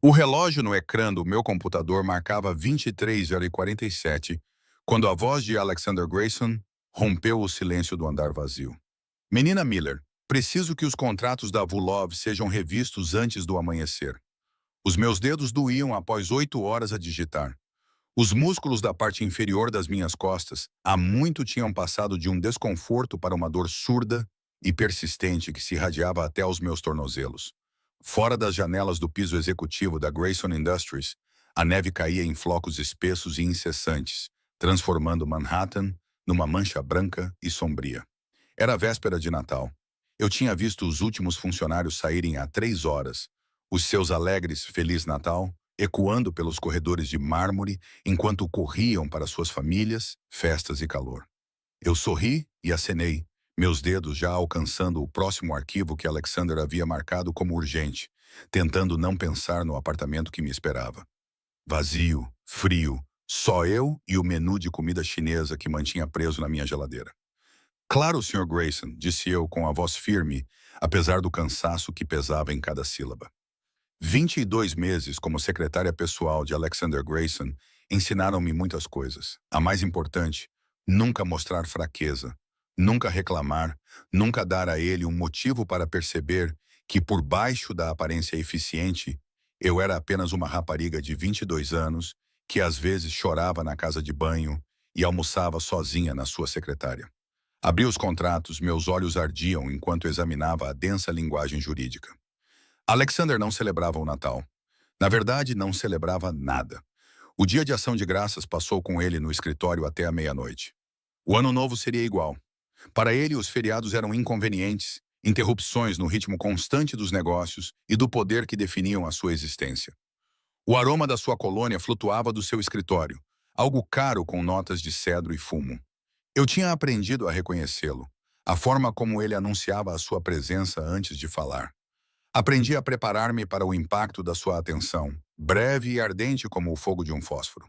O relógio no ecrã do meu computador marcava 23h47, quando a voz de Alexander Grayson rompeu o silêncio do andar vazio. Menina Miller, preciso que os contratos da Vulov sejam revistos antes do amanhecer. Os meus dedos doíam após 8 horas a digitar. Os músculos da parte inferior das minhas costas há muito tinham passado de um desconforto para uma dor surda e persistente que se irradiava até aos meus tornozelos. Fora das janelas do piso executivo da Grayson Industries, a neve caía em flocos espessos e incessantes, transformando Manhattan numa mancha branca e sombria. Era a véspera de Natal. Eu tinha visto os últimos funcionários saírem há 3 horas, os seus alegres Feliz Natal ecoando pelos corredores de mármore enquanto corriam para suas famílias, festas e calor. Eu sorri e acenei, meus dedos já alcançando o próximo arquivo que Alexander havia marcado como urgente, tentando não pensar no apartamento que me esperava. Vazio, frio, só eu e o menu de comida chinesa que mantinha preso na minha geladeira. Claro, Sr. Grayson, disse eu com a voz firme, apesar do cansaço que pesava em cada sílaba. 22 meses como secretária pessoal de Alexander Grayson ensinaram-me muitas coisas. A mais importante, nunca mostrar fraqueza, nunca reclamar, nunca dar a ele um motivo para perceber que por baixo da aparência eficiente, eu era apenas uma rapariga de 22 anos que às vezes chorava na casa de banho e almoçava sozinha na sua secretária. Abri os contratos, meus olhos ardiam enquanto examinava a densa linguagem jurídica. Alexander não celebrava o Natal. Na verdade, não celebrava nada. O dia de ação de graças passou com ele no escritório até a meia-noite. O ano novo seria igual. Para ele, os feriados eram inconvenientes, interrupções no ritmo constante dos negócios e do poder que definiam a sua existência. O aroma da sua colônia flutuava do seu escritório, algo caro com notas de cedro e fumo. Eu tinha aprendido a reconhecê-lo, a forma como ele anunciava a sua presença antes de falar. Aprendi a preparar-me para o impacto da sua atenção, breve e ardente como o fogo de um fósforo.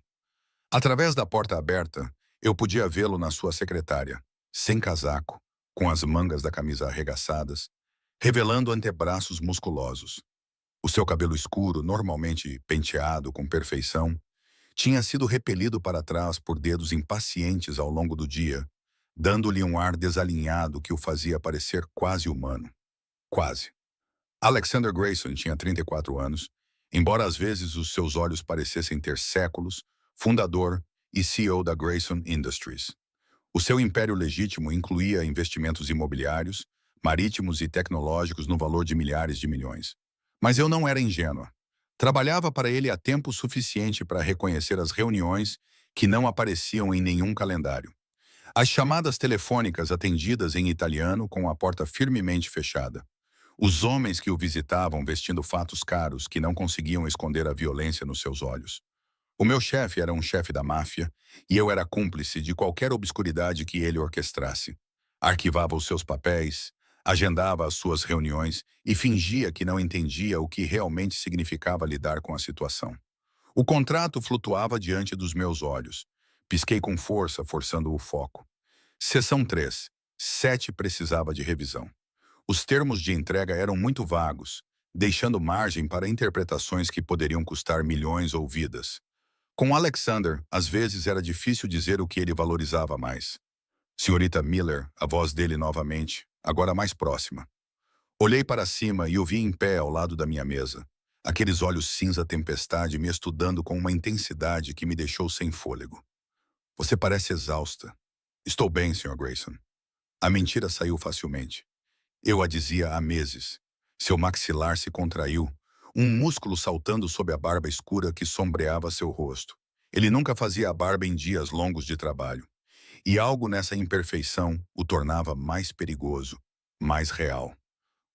Através da porta aberta, eu podia vê-lo na sua secretária, sem casaco, com as mangas da camisa arregaçadas, revelando antebraços musculosos. O seu cabelo escuro, normalmente penteado com perfeição, tinha sido repelido para trás por dedos impacientes ao longo do dia, dando-lhe um ar desalinhado que o fazia parecer quase humano. Quase. Alexander Grayson tinha 34 anos, embora às vezes os seus olhos parecessem ter séculos, fundador e CEO da Grayson Industries. O seu império legítimo incluía investimentos imobiliários, marítimos e tecnológicos no valor de milhares de milhões. Mas eu não era ingênua. Trabalhava para ele há tempo suficiente para reconhecer as reuniões que não apareciam em nenhum calendário. As chamadas telefônicas atendidas em italiano com a porta firmemente fechada. Os homens que o visitavam vestindo fatos caros que não conseguiam esconder a violência nos seus olhos. O meu chefe era um chefe da máfia e eu era cúmplice de qualquer obscuridade que ele orquestrasse. Arquivava os seus papéis, agendava as suas reuniões e fingia que não entendia o que realmente significava lidar com a situação. O contrato flutuava diante dos meus olhos. Pisquei com força, forçando o foco. Seção 3. 7 precisava de revisão. Os termos de entrega eram muito vagos, deixando margem para interpretações que poderiam custar milhões ou vidas. Com Alexander, às vezes era difícil dizer o que ele valorizava mais. Senhorita Miller, a voz dele novamente, agora mais próxima. Olhei para cima e o vi em pé ao lado da minha mesa. Aqueles olhos cinza tempestade me estudando com uma intensidade que me deixou sem fôlego. Você parece exausta. Estou bem, Sr. Grayson. A mentira saiu facilmente. Eu a dizia há meses. Seu maxilar se contraiu, um músculo saltando sob a barba escura que sombreava seu rosto. Ele nunca fazia a barba em dias longos de trabalho. E algo nessa imperfeição o tornava mais perigoso, mais real.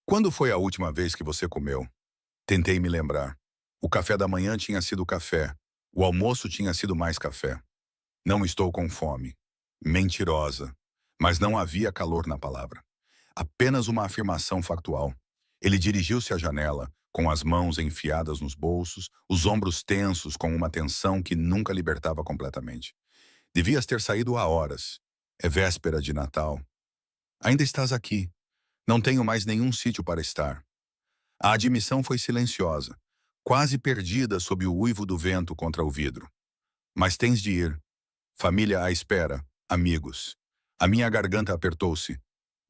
Quando foi a última vez que você comeu? Tentei me lembrar. O café da manhã tinha sido café. O almoço tinha sido mais café. Não estou com fome. Mentirosa. Mas não havia calor na palavra. Apenas uma afirmação factual. Ele dirigiu-se à janela, com as mãos enfiadas nos bolsos, os ombros tensos com uma tensão que nunca libertava completamente. Devias ter saído há horas. É véspera de Natal. Ainda estás aqui. Não tenho mais nenhum sítio para estar. A admissão foi silenciosa, quase perdida sob o uivo do vento contra o vidro. Mas tens de ir. Família à espera, amigos. A minha garganta apertou-se.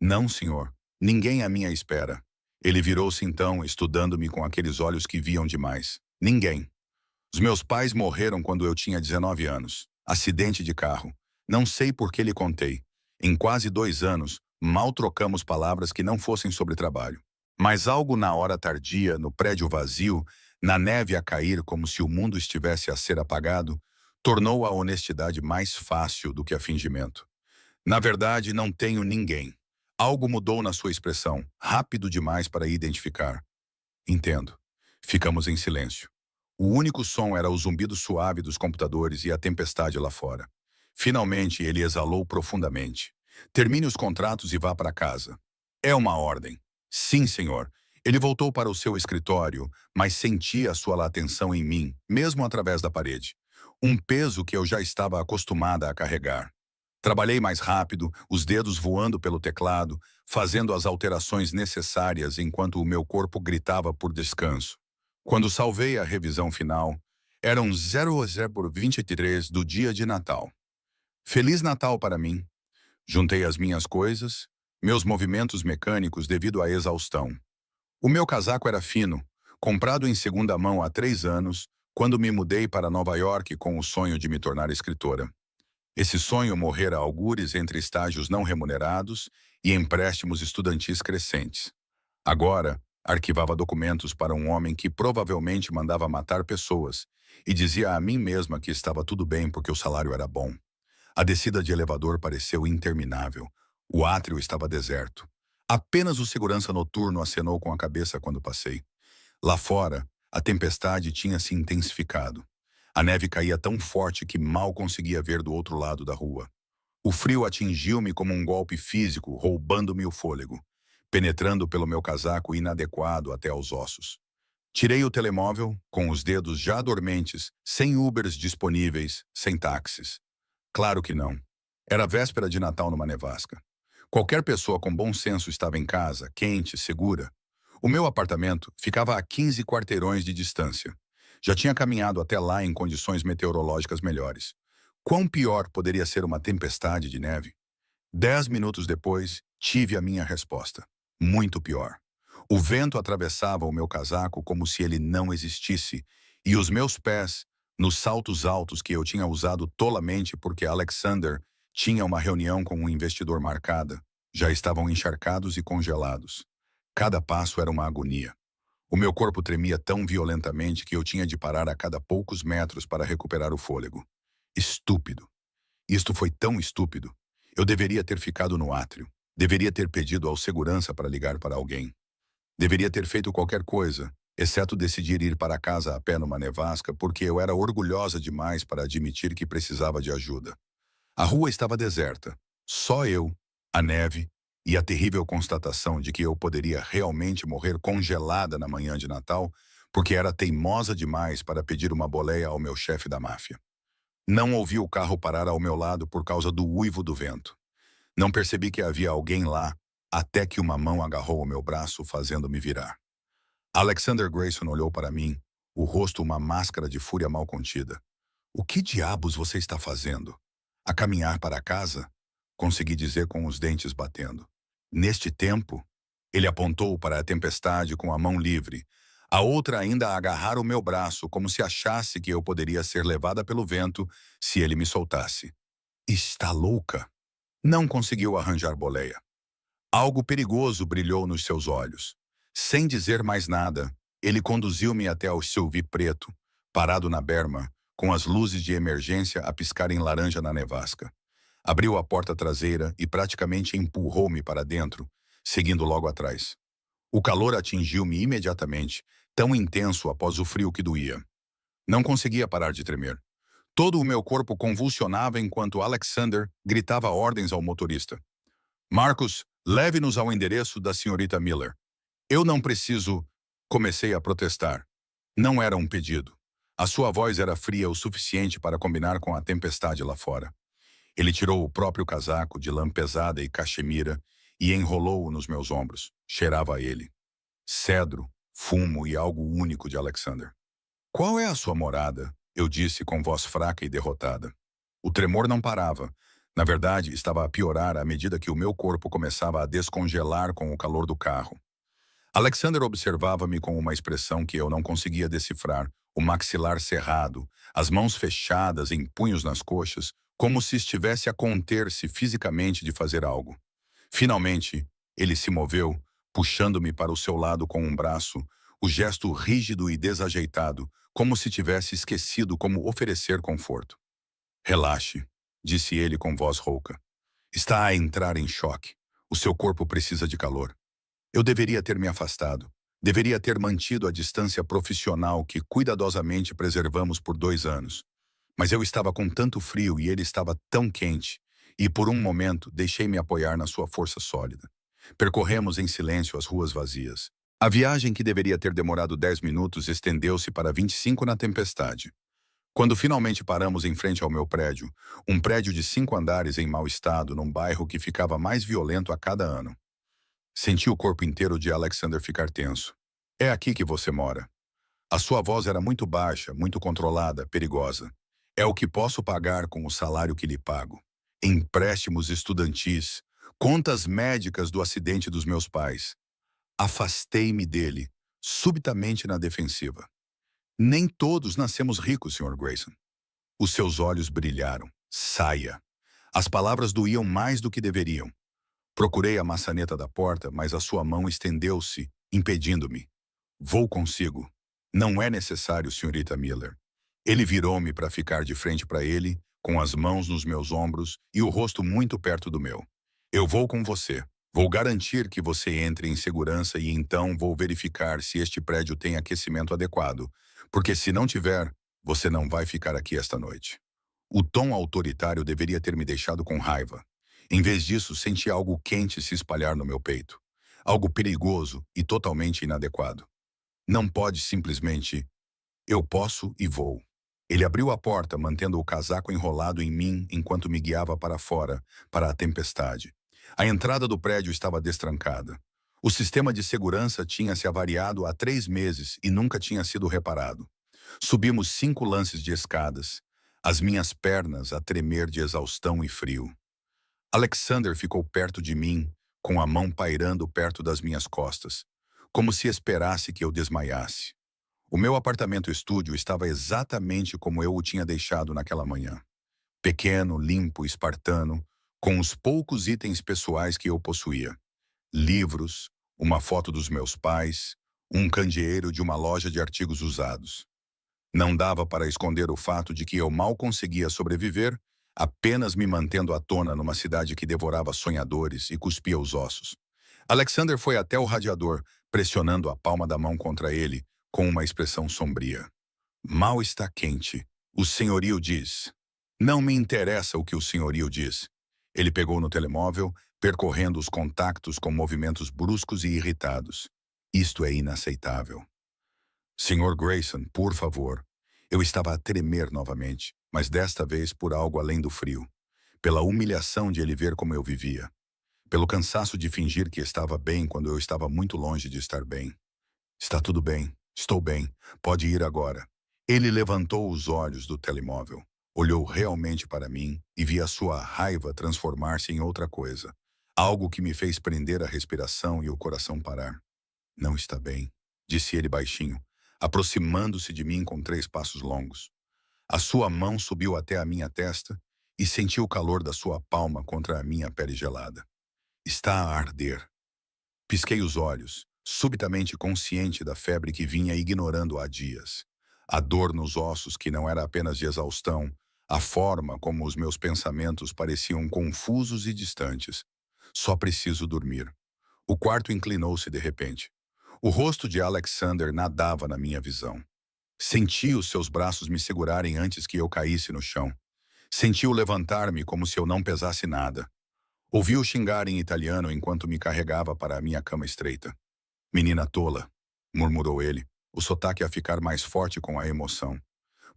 Não, senhor. Ninguém à minha espera. Ele virou-se então, estudando-me com aqueles olhos que viam demais. Ninguém. Os meus pais morreram quando eu tinha 19 anos. Acidente de carro. Não sei por que lhe contei. Em quase 2 anos, mal trocamos palavras que não fossem sobre trabalho. Mas algo na hora tardia, no prédio vazio, na neve a cair como se o mundo estivesse a ser apagado, tornou a honestidade mais fácil do que a fingimento. Na verdade, não tenho ninguém. Algo mudou na sua expressão, rápido demais para identificar. Entendo. Ficamos em silêncio. O único som era o zumbido suave dos computadores e a tempestade lá fora. Finalmente, ele exalou profundamente. Termine os contratos e vá para casa. É uma ordem. Sim, senhor. Ele voltou para o seu escritório, mas sentia a sua atenção em mim, mesmo através da parede. Um peso que eu já estava acostumada a carregar. Trabalhei mais rápido, os dedos voando pelo teclado, fazendo as alterações necessárias enquanto o meu corpo gritava por descanso. Quando salvei a revisão final, eram 00:23 do dia de Natal. Feliz Natal para mim. Juntei as minhas coisas, meus movimentos mecânicos devido à exaustão. O meu casaco era fino, comprado em segunda mão há 3 anos, quando me mudei para Nova York com o sonho de me tornar escritora. Esse sonho morrera a algures entre estágios não remunerados e empréstimos estudantis crescentes. Agora, arquivava documentos para um homem que provavelmente mandava matar pessoas e dizia a mim mesma que estava tudo bem porque o salário era bom. A descida de elevador pareceu interminável. O átrio estava deserto. Apenas o segurança noturno acenou com a cabeça quando passei. Lá fora, a tempestade tinha se intensificado. A neve caía tão forte que mal conseguia ver do outro lado da rua. O frio atingiu-me como um golpe físico, roubando-me o fôlego, penetrando pelo meu casaco inadequado até aos ossos. Tirei o telemóvel, com os dedos já dormentes, sem Ubers disponíveis, sem táxis. Claro que não. Era véspera de Natal numa nevasca. Qualquer pessoa com bom senso estava em casa, quente, segura. O meu apartamento ficava a 15 quarteirões de distância. Já tinha caminhado até lá em condições meteorológicas melhores. Quão pior poderia ser uma tempestade de neve? 10 minutos depois, tive a minha resposta. Muito pior. O vento atravessava o meu casaco como se ele não existisse, e os meus pés, nos saltos altos que eu tinha usado tolamente porque Alexander tinha uma reunião com um investidor marcada, já estavam encharcados e congelados. Cada passo era uma agonia. O meu corpo tremia tão violentamente que eu tinha de parar a cada poucos metros para recuperar o fôlego. Estúpido. Isto foi tão estúpido. Eu deveria ter ficado no átrio. Deveria ter pedido ao segurança para ligar para alguém. Deveria ter feito qualquer coisa, exceto decidir ir para casa a pé numa nevasca porque eu era orgulhosa demais para admitir que precisava de ajuda. A rua estava deserta. Só eu, a neve e a terrível constatação de que eu poderia realmente morrer congelada na manhã de Natal porque era teimosa demais para pedir uma boleia ao meu chefe da máfia. Não ouvi o carro parar ao meu lado por causa do uivo do vento. Não percebi que havia alguém lá, até que uma mão agarrou o meu braço, fazendo-me virar. Alexander Grayson olhou para mim, o rosto uma máscara de fúria mal contida. "O que diabos você está fazendo? A caminhar para casa?" Consegui dizer com os dentes batendo. Neste tempo, ele apontou para a tempestade com a mão livre, a outra ainda a agarrar o meu braço, como se achasse que eu poderia ser levada pelo vento se ele me soltasse. Está louca? Não conseguiu arranjar boleia. Algo perigoso brilhou nos seus olhos. Sem dizer mais nada, ele conduziu-me até ao SUV preto, parado na berma, com as luzes de emergência a piscarem laranja na nevasca. Abriu a porta traseira e praticamente empurrou-me para dentro, seguindo logo atrás. O calor atingiu-me imediatamente, tão intenso após o frio que doía. Não conseguia parar de tremer. Todo o meu corpo convulsionava enquanto Alexander gritava ordens ao motorista. "Marcus, leve-nos ao endereço da senhorita Miller." "Eu não preciso..." Comecei a protestar. Não era um pedido. A sua voz era fria o suficiente para combinar com a tempestade lá fora. Ele tirou o próprio casaco de lã pesada e cachemira e enrolou-o nos meus ombros. Cheirava a ele. Cedro, fumo e algo único de Alexander. Qual é a sua morada? Eu disse com voz fraca e derrotada. O tremor não parava. Na verdade, estava a piorar à medida que o meu corpo começava a descongelar com o calor do carro. Alexander observava-me com uma expressão que eu não conseguia decifrar, o maxilar cerrado, as mãos fechadas em punhos nas coxas, como se estivesse a conter-se fisicamente de fazer algo. Finalmente, ele se moveu, puxando-me para o seu lado com um braço, o gesto rígido e desajeitado, como se tivesse esquecido como oferecer conforto. Relaxe, disse ele com voz rouca. Está a entrar em choque. O seu corpo precisa de calor. Eu deveria ter me afastado. Deveria ter mantido a distância profissional que cuidadosamente preservamos por 2 anos. Mas eu estava com tanto frio e ele estava tão quente, e por um momento deixei-me apoiar na sua força sólida. Percorremos em silêncio as ruas vazias. A viagem que deveria ter demorado 10 minutos estendeu-se para 25 na tempestade. Quando finalmente paramos em frente ao meu prédio, um prédio de 5 andares em mau estado num bairro que ficava mais violento a cada ano. Senti o corpo inteiro de Alexander ficar tenso. É aqui que você mora. A sua voz era muito baixa, muito controlada, perigosa. É o que posso pagar com o salário que lhe pago. Empréstimos estudantis, contas médicas do acidente dos meus pais. Afastei-me dele, subitamente na defensiva. Nem todos nascemos ricos, Sr. Grayson. Os seus olhos brilharam. Saia. As palavras doíam mais do que deveriam. Procurei a maçaneta da porta, mas a sua mão estendeu-se, impedindo-me. Vou consigo. Não é necessário, senhorita Miller. Ele virou-me para ficar de frente para ele, com as mãos nos meus ombros e o rosto muito perto do meu. Eu vou com você. Vou garantir que você entre em segurança e então vou verificar se este prédio tem aquecimento adequado, porque se não tiver, você não vai ficar aqui esta noite. O tom autoritário deveria ter me deixado com raiva. Em vez disso, senti algo quente se espalhar no meu peito. Algo perigoso e totalmente inadequado. Não pode simplesmente... Eu posso e vou. Ele abriu a porta, mantendo o casaco enrolado em mim enquanto me guiava para fora, para a tempestade. A entrada do prédio estava destrancada. O sistema de segurança tinha se avariado há 3 meses e nunca tinha sido reparado. Subimos 5 lances de escadas, as minhas pernas a tremer de exaustão e frio. Alexander ficou perto de mim, com a mão pairando perto das minhas costas, como se esperasse que eu desmaiasse. O meu apartamento-estúdio estava exatamente como eu o tinha deixado naquela manhã. Pequeno, limpo, espartano, com os poucos itens pessoais que eu possuía. Livros, uma foto dos meus pais, um candeeiro de uma loja de artigos usados. Não dava para esconder o fato de que eu mal conseguia sobreviver, apenas me mantendo à tona numa cidade que devorava sonhadores e cuspia os ossos. Alexander foi até o radiador, pressionando a palma da mão contra ele, com uma expressão sombria. Mal está quente. O senhorio diz. Não me interessa o que o senhorio diz. Ele pegou no telemóvel, percorrendo os contactos com movimentos bruscos e irritados. Isto é inaceitável. Senhor Grayson, por favor. Eu estava a tremer novamente, mas desta vez por algo além do frio. Pela humilhação de ele ver como eu vivia. Pelo cansaço de fingir que estava bem quando eu estava muito longe de estar bem. Está tudo bem. Estou bem. Pode ir agora. Ele levantou os olhos do telemóvel. Olhou realmente para mim e vi a sua raiva transformar-se em outra coisa. Algo que me fez prender a respiração e o coração parar. Não está bem, disse ele baixinho, aproximando-se de mim com 3 passos longos. A sua mão subiu até a minha testa e senti o calor da sua palma contra a minha pele gelada. Está a arder. Pisquei os olhos, subitamente consciente da febre que vinha ignorando há dias. A dor nos ossos que não era apenas de exaustão, a forma como os meus pensamentos pareciam confusos e distantes. Só preciso dormir. O quarto inclinou-se de repente. O rosto de Alexander nadava na minha visão. Senti os seus braços me segurarem antes que eu caísse no chão. Senti-o levantar-me como se eu não pesasse nada. Ouvi-o xingar em italiano enquanto me carregava para a minha cama estreita. Menina tola, murmurou ele, o sotaque a ficar mais forte com a emoção.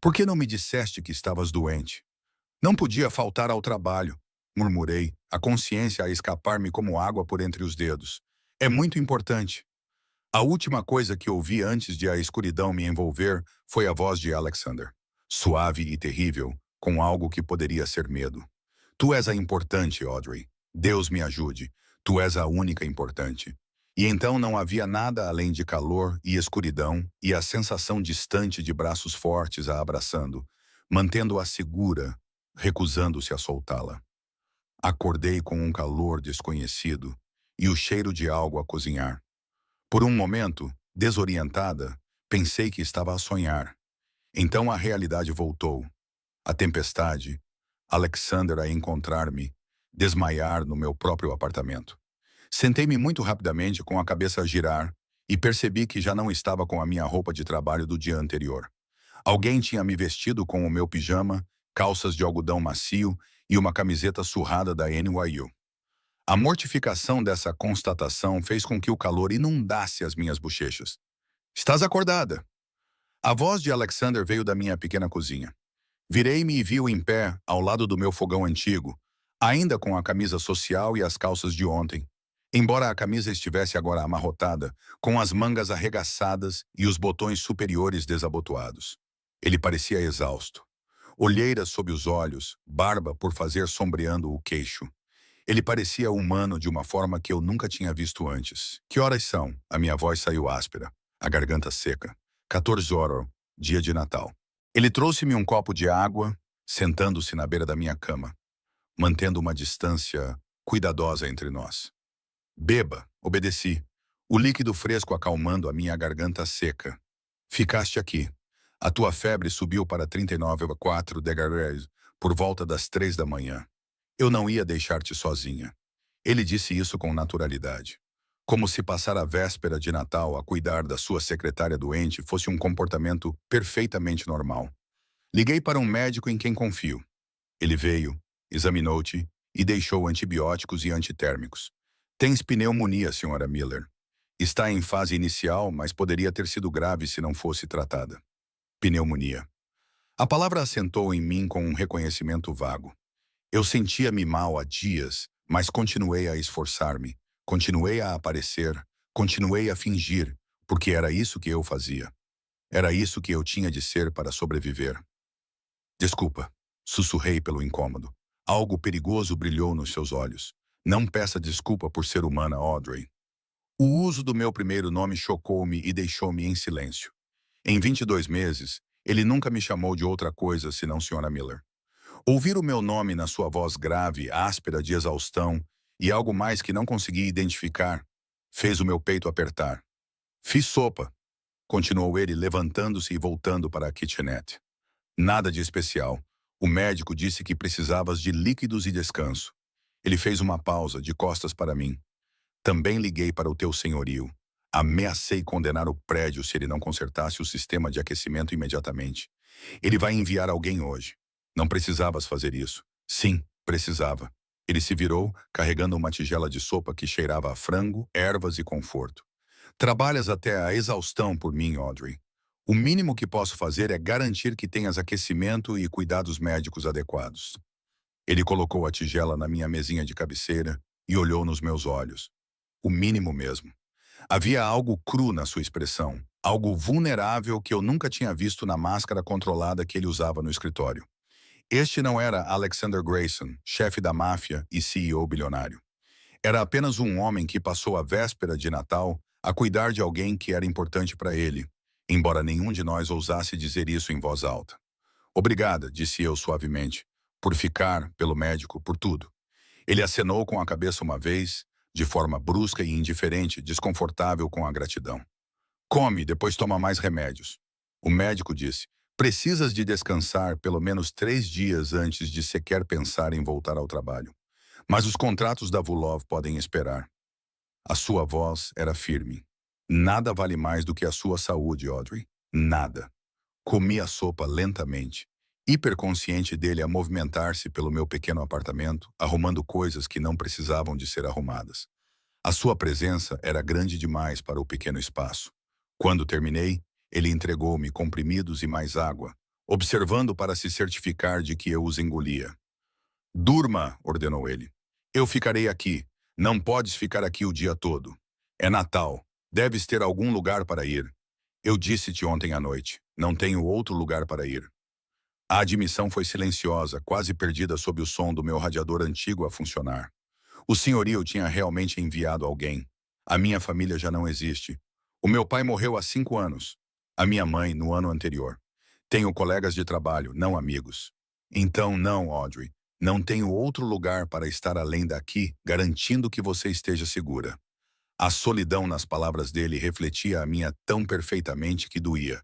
Por que não me disseste que estavas doente? Não podia faltar ao trabalho, murmurei, a consciência a escapar-me como água por entre os dedos. É muito importante. A última coisa que ouvi antes de a escuridão me envolver foi a voz de Alexander, suave e terrível, com algo que poderia ser medo. Tu és a importante, Audrey. Deus me ajude. Tu és a única importante. E então não havia nada além de calor e escuridão e a sensação distante de braços fortes a abraçando, mantendo-a segura, recusando-se a soltá-la. Acordei com um calor desconhecido e o cheiro de algo a cozinhar. Por um momento, desorientada, pensei que estava a sonhar. Então a realidade voltou. A tempestade, Alexander a encontrar-me, desmaiar no meu próprio apartamento. Sentei-me muito rapidamente com a cabeça a girar e percebi que já não estava com a minha roupa de trabalho do dia anterior. Alguém tinha me vestido com o meu pijama, calças de algodão macio e uma camiseta surrada da NYU. A mortificação dessa constatação fez com que o calor inundasse as minhas bochechas. Estás acordada? A voz de Alexander veio da minha pequena cozinha. Virei-me e vi-o em pé, ao lado do meu fogão antigo, ainda com a camisa social e as calças de ontem. Embora a camisa estivesse agora amarrotada, com as mangas arregaçadas e os botões superiores desabotoados. Ele parecia exausto. Olheiras sob os olhos, barba por fazer sombreando o queixo. Ele parecia humano de uma forma que eu nunca tinha visto antes. Que horas são? A minha voz saiu áspera, a garganta seca. 14 horas, dia de Natal. Ele trouxe-me um copo de água, sentando-se na beira da minha cama, mantendo uma distância cuidadosa entre nós. Beba, obedeci, o líquido fresco acalmando a minha garganta seca. Ficaste aqui. A tua febre subiu para 39,4 degrees por volta das 3 da manhã. Eu não ia deixar-te sozinha. Ele disse isso com naturalidade. Como se passar a véspera de Natal a cuidar da sua secretária doente fosse um comportamento perfeitamente normal. Liguei para um médico em quem confio. Ele veio, examinou-te e deixou antibióticos e antitérmicos. Tens pneumonia, Sra. Miller. Está em fase inicial, mas poderia ter sido grave se não fosse tratada. Pneumonia. A palavra assentou em mim com um reconhecimento vago. Eu sentia-me mal há dias, mas continuei a esforçar-me, continuei a aparecer, continuei a fingir, porque era isso que eu fazia. Era isso que eu tinha de ser para sobreviver. Desculpa, sussurrei pelo incômodo. Algo perigoso brilhou nos seus olhos. Não peça desculpa por ser humana, Audrey. O uso do meu primeiro nome chocou-me e deixou-me em silêncio. Em 22 meses, ele nunca me chamou de outra coisa senão Sra. Miller. Ouvir o meu nome na sua voz grave, áspera de exaustão e algo mais que não consegui identificar, fez o meu peito apertar. Fiz sopa, continuou ele levantando-se e voltando para a kitchenette. Nada de especial. O médico disse que precisavas de líquidos e descanso. Ele fez uma pausa, de costas para mim. Também liguei para o teu senhorio. Ameacei condenar o prédio se ele não consertasse o sistema de aquecimento imediatamente. Ele vai enviar alguém hoje. Não precisavas fazer isso. Sim, precisava. Ele se virou, carregando uma tigela de sopa que cheirava a frango, ervas e conforto. Trabalhas até a exaustão por mim, Audrey. O mínimo que posso fazer é garantir que tenhas aquecimento e cuidados médicos adequados. Ele colocou a tigela na minha mesinha de cabeceira e olhou nos meus olhos. O mínimo mesmo. Havia algo cru na sua expressão, algo vulnerável que eu nunca tinha visto na máscara controlada que ele usava no escritório. Este não era Alexander Grayson, chefe da máfia e CEO bilionário. Era apenas um homem que passou a véspera de Natal a cuidar de alguém que era importante para ele, embora nenhum de nós ousasse dizer isso em voz alta. Obrigada, disse eu suavemente, por ficar, pelo médico, por tudo. Ele acenou com a cabeça uma vez, de forma brusca e indiferente, desconfortável com a gratidão. Come, depois toma mais remédios. O médico disse, precisas de descansar pelo menos 3 dias antes de sequer pensar em voltar ao trabalho. Mas os contratos da Vulov podem esperar. A sua voz era firme. Nada vale mais do que a sua saúde, Audrey. Nada. Comi a sopa lentamente, hiperconsciente dele a movimentar-se pelo meu pequeno apartamento, arrumando coisas que não precisavam de ser arrumadas. A sua presença era grande demais para o pequeno espaço. Quando terminei, ele entregou-me comprimidos e mais água, observando para se certificar de que eu os engolia. Durma, ordenou ele. Eu ficarei aqui. Não podes ficar aqui o dia todo. É Natal. Deves ter algum lugar para ir. Eu disse-te ontem à noite. Não tenho outro lugar para ir. A admissão foi silenciosa, quase perdida sob o som do meu radiador antigo a funcionar. O senhorio tinha realmente enviado alguém. A minha família já não existe. O meu pai morreu há 5 anos. A minha mãe, no ano anterior. Tenho colegas de trabalho, não amigos. Então, não, Audrey. Não tenho outro lugar para estar além daqui, garantindo que você esteja segura. A solidão nas palavras dele refletia a minha tão perfeitamente que doía.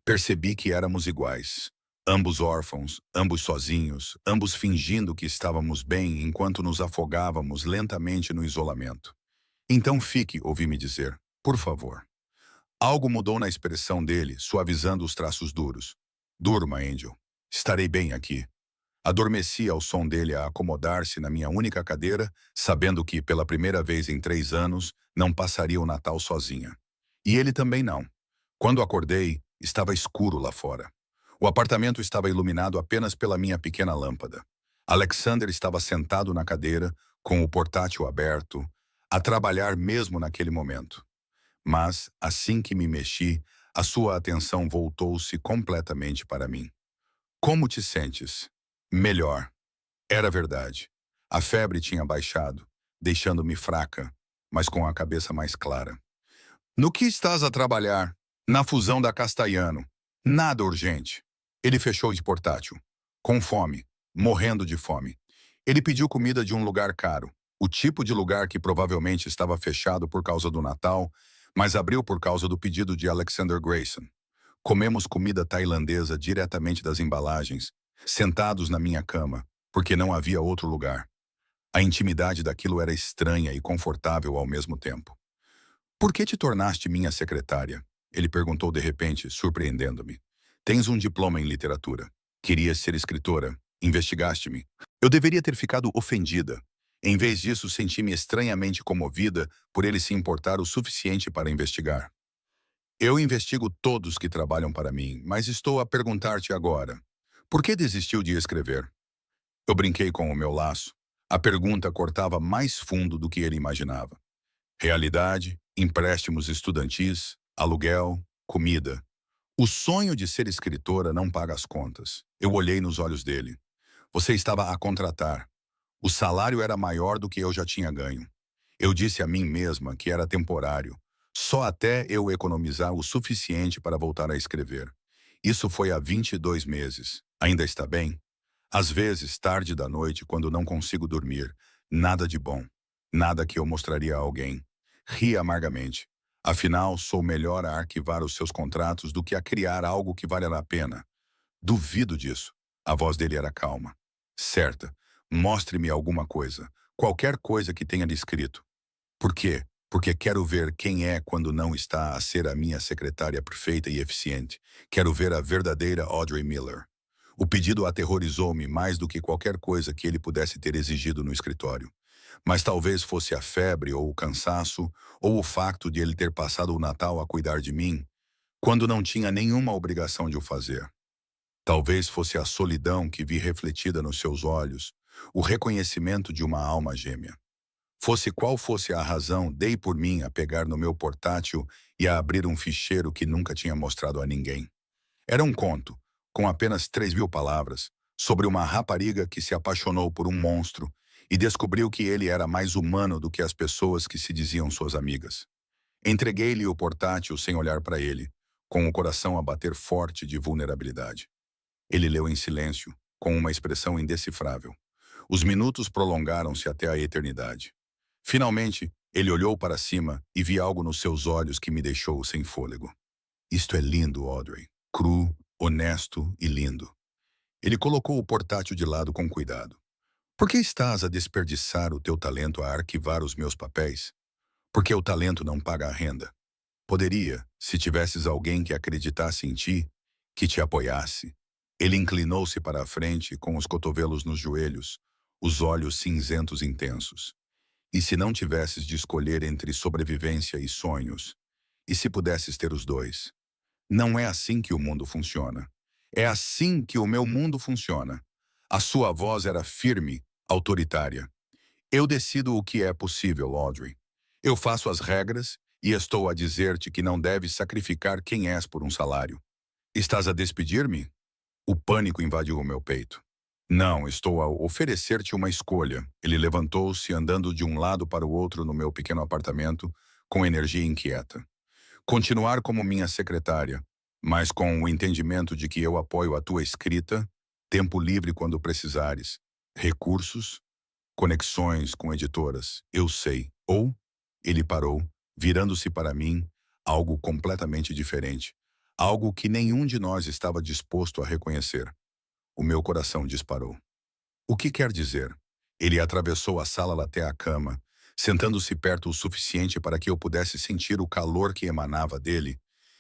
Percebi que éramos iguais. Ambos órfãos, ambos sozinhos, ambos fingindo que estávamos bem enquanto nos afogávamos lentamente no isolamento. Então fique, ouvi-me dizer. Por favor. Algo mudou na expressão dele, suavizando os traços duros. Durma, Angel. Estarei bem aqui. Adormeci ao som dele a acomodar-se na minha única cadeira, sabendo que, pela primeira vez em 3 anos, não passaria o Natal sozinha. E ele também não. Quando acordei, estava escuro lá fora. O apartamento estava iluminado apenas pela minha pequena lâmpada. Alexander estava sentado na cadeira, com o portátil aberto, a trabalhar mesmo naquele momento. Mas, assim que me mexi, a sua atenção voltou-se completamente para mim. Como te sentes? Melhor. Era verdade. A febre tinha baixado, deixando-me fraca, mas com a cabeça mais clara. No que estás a trabalhar? Na fusão da Castellano. Nada urgente. Ele fechou o portátil. Com fome. Morrendo de fome. Ele pediu comida de um lugar caro. O tipo de lugar que provavelmente estava fechado por causa do Natal, mas abriu por causa do pedido de Alexander Grayson. Comemos comida tailandesa diretamente das embalagens, sentados na minha cama, porque não havia outro lugar. A intimidade daquilo era estranha e confortável ao mesmo tempo. Por que te tornaste minha secretária? Ele perguntou de repente, surpreendendo-me. Tens um diploma em literatura. Querias ser escritora. Investigaste-me. Eu deveria ter ficado ofendida. Em vez disso, senti-me estranhamente comovida por ele se importar o suficiente para investigar. Eu investigo todos que trabalham para mim, mas estou a perguntar-te agora. Por que desistiu de escrever? Eu brinquei com o meu laço. A pergunta cortava mais fundo do que ele imaginava. Realidade, empréstimos estudantis, aluguel, comida. O sonho de ser escritora não paga as contas. Eu olhei nos olhos dele. Você estava a contratar. O salário era maior do que eu já tinha ganho. Eu disse a mim mesma que era temporário, só até eu economizar o suficiente para voltar a escrever. Isso foi há 22 meses. Ainda está bem? Às vezes, tarde da noite, quando não consigo dormir, nada de bom. Nada que eu mostraria a alguém. Ri amargamente. Afinal, sou melhor a arquivar os seus contratos do que a criar algo que valha a pena. Duvido disso. A voz dele era calma. Certa. Mostre-me alguma coisa. Qualquer coisa que tenha lhe escrito. Por quê? Porque quero ver quem é quando não está a ser a minha secretária perfeita e eficiente. Quero ver a verdadeira Audrey Miller. O pedido aterrorizou-me mais do que qualquer coisa que ele pudesse ter exigido no escritório. Mas talvez fosse a febre ou o cansaço, ou o facto de ele ter passado o Natal a cuidar de mim, quando não tinha nenhuma obrigação de o fazer. Talvez fosse a solidão que vi refletida nos seus olhos, o reconhecimento de uma alma gêmea. Fosse qual fosse a razão, dei por mim a pegar no meu portátil e a abrir um ficheiro que nunca tinha mostrado a ninguém. Era um conto, com apenas 3.000 palavras, sobre uma rapariga que se apaixonou por um monstro e descobriu que ele era mais humano do que as pessoas que se diziam suas amigas. Entreguei-lhe o portátil sem olhar para ele, com o coração a bater forte de vulnerabilidade. Ele leu em silêncio, com uma expressão indecifrável. Os minutos prolongaram-se até a eternidade. Finalmente, ele olhou para cima e vi algo nos seus olhos que me deixou sem fôlego. Isto é lindo, Audrey. Cru, honesto e lindo. Ele colocou o portátil de lado com cuidado. Por que estás a desperdiçar o teu talento a arquivar os meus papéis? Porque o talento não paga a renda. Poderia, se tivesses alguém que acreditasse em ti, que te apoiasse. Ele inclinou-se para a frente, com os cotovelos nos joelhos, os olhos cinzentos intensos. E se não tivesses de escolher entre sobrevivência e sonhos? E se pudesses ter os dois? Não é assim que o mundo funciona. É assim que o meu mundo funciona. A sua voz era firme, autoritária. Eu decido o que é possível, Audrey. Eu faço as regras e estou a dizer-te que não deves sacrificar quem és por um salário. Estás a despedir-me? O pânico invadiu o meu peito. Não, estou a oferecer-te uma escolha. Ele levantou-se, andando de um lado para o outro no meu pequeno apartamento, com energia inquieta. Continuar como minha secretária, mas com o entendimento de que eu apoio a tua escrita, tempo livre quando precisares, recursos, conexões com editoras, eu sei. Ou, ele parou, virando-se para mim, algo completamente diferente. Algo que nenhum de nós estava disposto a reconhecer. O meu coração disparou. O que quer dizer? Ele atravessou a sala até a cama, sentando-se perto o suficiente para que eu pudesse sentir o calor que emanava dele,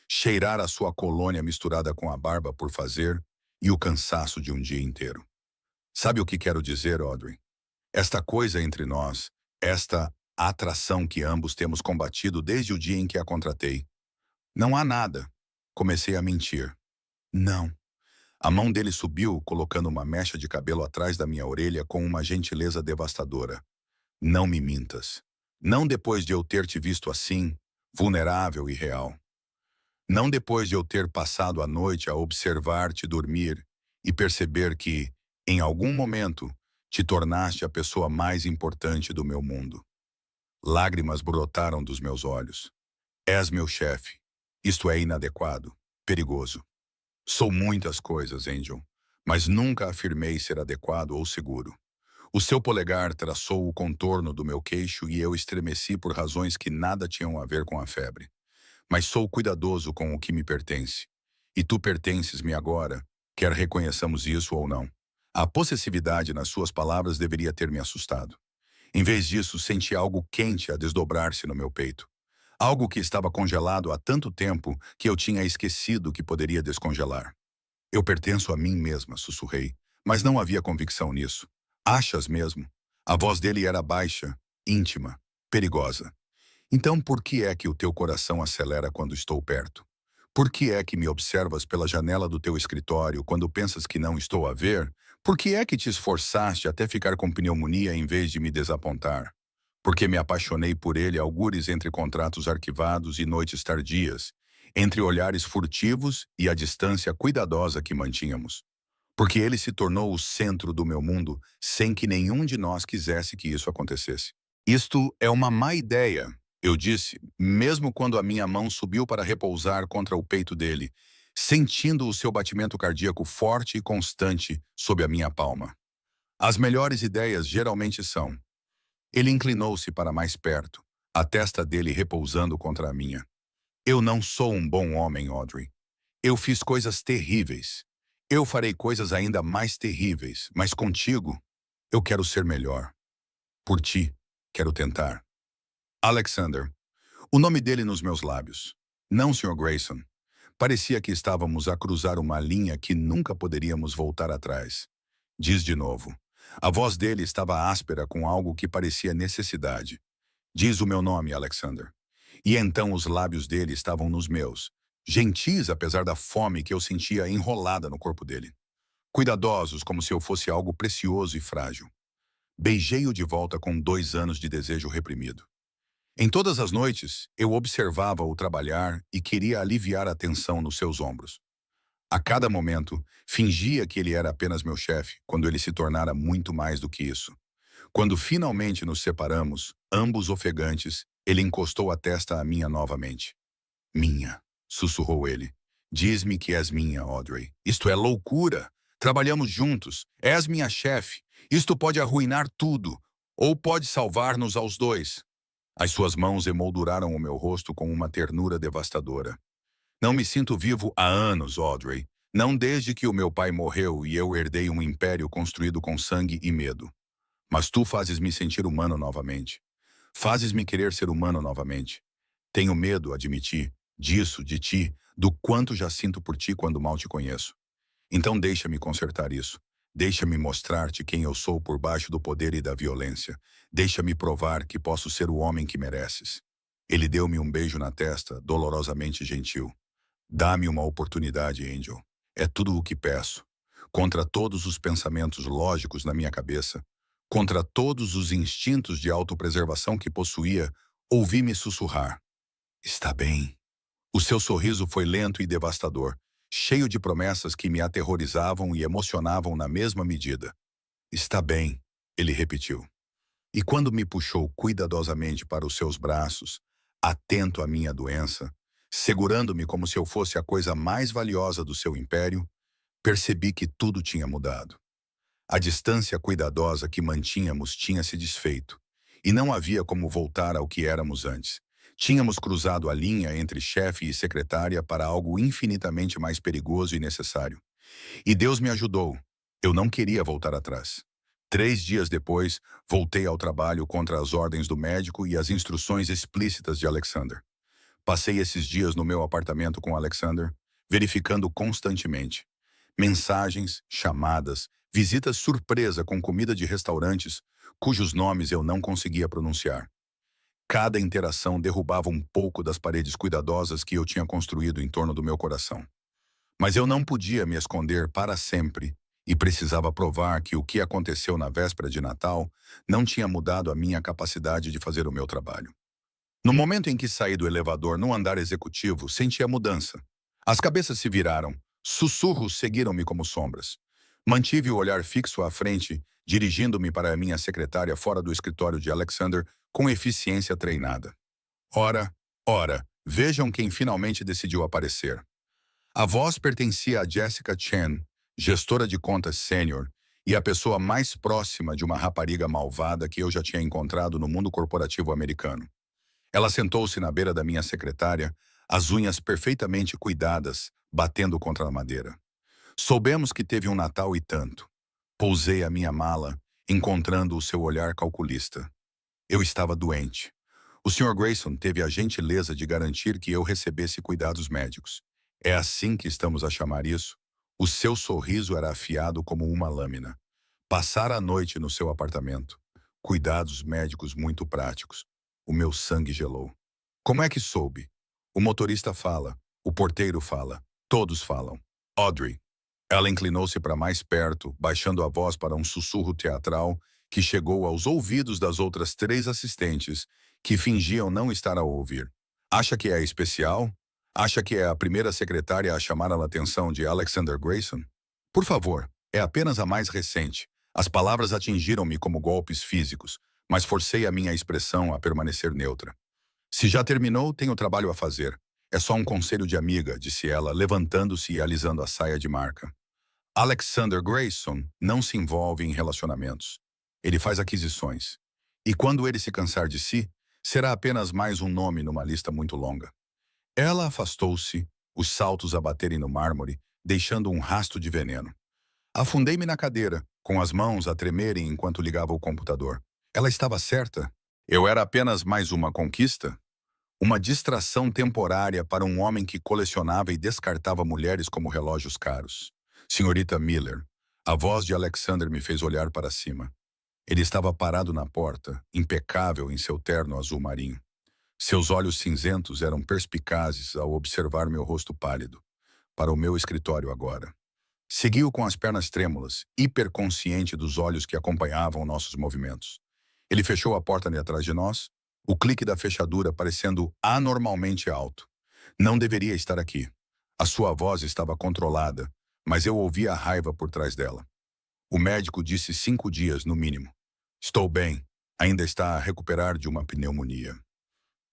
cheirar a sua colônia misturada com a barba por fazer e o cansaço de um dia inteiro. Sabe o que quero dizer, Audrey? Esta coisa entre nós, esta atração que ambos temos combatido desde o dia em que a contratei. Não há nada. Comecei a mentir. Não. A mão dele subiu, colocando uma mecha de cabelo atrás da minha orelha com uma gentileza devastadora. Não me mintas. Não depois de eu ter te visto assim, vulnerável e real. Não depois de eu ter passado a noite a observar-te dormir e perceber que, em algum momento, te tornaste a pessoa mais importante do meu mundo. Lágrimas brotaram dos meus olhos. És meu chefe. Isto é inadequado, perigoso. Sou muitas coisas, Angel, mas nunca afirmei ser adequado ou seguro. O seu polegar traçou o contorno do meu queixo e eu estremeci por razões que nada tinham a ver com a febre. Mas sou cuidadoso com o que me pertence. E tu pertences-me agora, quer reconheçamos isso ou não. A possessividade nas suas palavras deveria ter me assustado. Em vez disso, senti algo quente a desdobrar-se no meu peito. Algo que estava congelado há tanto tempo que eu tinha esquecido que poderia descongelar. Eu pertenço a mim mesma, sussurrei, mas não havia convicção nisso. Achas mesmo? A voz dele era baixa, íntima, perigosa. Então por que é que o teu coração acelera quando estou perto? Por que é que me observas pela janela do teu escritório quando pensas que não estou a ver? Por que é que te esforçaste até ficar com pneumonia em vez de me desapontar? Porque me apaixonei por ele algures entre contratos arquivados e noites tardias, entre olhares furtivos e a distância cuidadosa que mantínhamos. Porque ele se tornou o centro do meu mundo sem que nenhum de nós quisesse que isso acontecesse. Isto é uma má ideia, eu disse, mesmo quando a minha mão subiu para repousar contra o peito dele, sentindo o seu batimento cardíaco forte e constante sob a minha palma. As melhores ideias geralmente são. Ele inclinou-se para mais perto, a testa dele repousando contra a minha. Eu não sou um bom homem, Audrey. Eu fiz coisas terríveis. Eu farei coisas ainda mais terríveis, mas contigo, eu quero ser melhor. Por ti, quero tentar. Alexander. O nome dele nos meus lábios. Não, Sr. Grayson. Parecia que estávamos a cruzar uma linha que nunca poderíamos voltar atrás. Diz de novo. A voz dele estava áspera com algo que parecia necessidade. Diz o meu nome, Alexander. E então os lábios dele estavam nos meus, gentis apesar da fome que eu sentia enrolada no corpo dele. Cuidadosos como se eu fosse algo precioso e frágil. Beijei-o de volta com 2 anos de desejo reprimido. Em todas as noites, eu observava-o trabalhar e queria aliviar a tensão nos seus ombros. A cada momento, fingia que ele era apenas meu chefe, quando ele se tornara muito mais do que isso. Quando finalmente nos separamos, ambos ofegantes, ele encostou a testa à minha novamente. Minha, sussurrou ele. Diz-me que és minha, Audrey. Isto é loucura. Trabalhamos juntos. És minha chefe. Isto pode arruinar tudo, ou pode salvar-nos aos dois. As suas mãos emolduraram o meu rosto com uma ternura devastadora. Não me sinto vivo há anos, Audrey. Não desde que o meu pai morreu e eu herdei um império construído com sangue e medo. Mas tu fazes-me sentir humano novamente. Fazes-me querer ser humano novamente. Tenho medo, admiti, disso, de ti, do quanto já sinto por ti quando mal te conheço. Então deixa-me consertar isso. Deixa-me mostrar-te quem eu sou por baixo do poder e da violência. Deixa-me provar que posso ser o homem que mereces. Ele deu-me um beijo na testa, dolorosamente gentil. Dá-me uma oportunidade, Angel. É tudo o que peço. Contra todos os pensamentos lógicos na minha cabeça, contra todos os instintos de autopreservação que possuía, ouvi-me sussurrar. Está bem. O seu sorriso foi lento e devastador, cheio de promessas que me aterrorizavam e emocionavam na mesma medida. Está bem, ele repetiu. E quando me puxou cuidadosamente para os seus braços, atento à minha doença, segurando-me como se eu fosse a coisa mais valiosa do seu império, percebi que tudo tinha mudado. A distância cuidadosa que mantínhamos tinha se desfeito, e não havia como voltar ao que éramos antes. Tínhamos cruzado a linha entre chefe e secretária para algo infinitamente mais perigoso e necessário. E Deus me ajudou. Eu não queria voltar atrás. 3 dias depois, voltei ao trabalho contra as ordens do médico e as instruções explícitas de Alexander. Passei esses dias no meu apartamento com Alexander, verificando constantemente. Mensagens, chamadas, visitas surpresa com comida de restaurantes, cujos nomes eu não conseguia pronunciar. Cada interação derrubava um pouco das paredes cuidadosas que eu tinha construído em torno do meu coração. Mas eu não podia me esconder para sempre e precisava provar que o que aconteceu na véspera de Natal não tinha mudado a minha capacidade de fazer o meu trabalho. No momento em que saí do elevador no andar executivo, senti a mudança. As cabeças se viraram, sussurros seguiram-me como sombras. Mantive o olhar fixo à frente, dirigindo-me para a minha secretária fora do escritório de Alexander com eficiência treinada. Ora, ora, vejam quem finalmente decidiu aparecer. A voz pertencia a Jessica Chen, gestora de contas sênior, e a pessoa mais próxima de uma rapariga malvada que eu já tinha encontrado no mundo corporativo americano. Ela sentou-se na beira da minha secretária, as unhas perfeitamente cuidadas, batendo contra a madeira. Soubemos que teve um Natal e tanto. Pousei a minha mala, encontrando o seu olhar calculista. Eu estava doente. O Sr. Grayson teve a gentileza de garantir que eu recebesse cuidados médicos. É assim que estamos a chamar isso? O seu sorriso era afiado como uma lâmina. Passar a noite no seu apartamento. Cuidados médicos muito práticos. O meu sangue gelou. Como é que soube? O motorista fala. O porteiro fala. Todos falam. Audrey. Ela inclinou-se para mais perto, baixando a voz para um sussurro teatral que chegou aos ouvidos das outras 3 assistentes, que fingiam não estar a ouvir. Acha que é especial? Acha que é a primeira secretária a chamar a atenção de Alexander Grayson? Por favor, é apenas a mais recente. As palavras atingiram-me como golpes físicos, mas forcei a minha expressão a permanecer neutra. Se já terminou, tenho trabalho a fazer. É só um conselho de amiga, disse ela, levantando-se e alisando a saia de marca. Alexander Grayson não se envolve em relacionamentos. Ele faz aquisições. E quando ele se cansar de si, será apenas mais um nome numa lista muito longa. Ela afastou-se, os saltos a baterem no mármore, deixando um rasto de veneno. Afundei-me na cadeira, com as mãos a tremerem enquanto ligava o computador. Ela estava certa? Eu era apenas mais uma conquista? Uma distração temporária para um homem que colecionava e descartava mulheres como relógios caros. Senhorita Miller, a voz de Alexander me fez olhar para cima. Ele estava parado na porta, impecável em seu terno azul marinho. Seus olhos cinzentos eram perspicazes ao observar meu rosto pálido. Para o meu escritório agora. Seguiu com as pernas trêmulas, hiperconsciente dos olhos que acompanhavam nossos movimentos. Ele fechou a porta de atrás de nós, o clique da fechadura parecendo anormalmente alto. Não deveria estar aqui. A sua voz estava controlada, mas eu ouvia a raiva por trás dela. O médico disse 5 dias, no mínimo. Estou bem, ainda está a recuperar de uma pneumonia.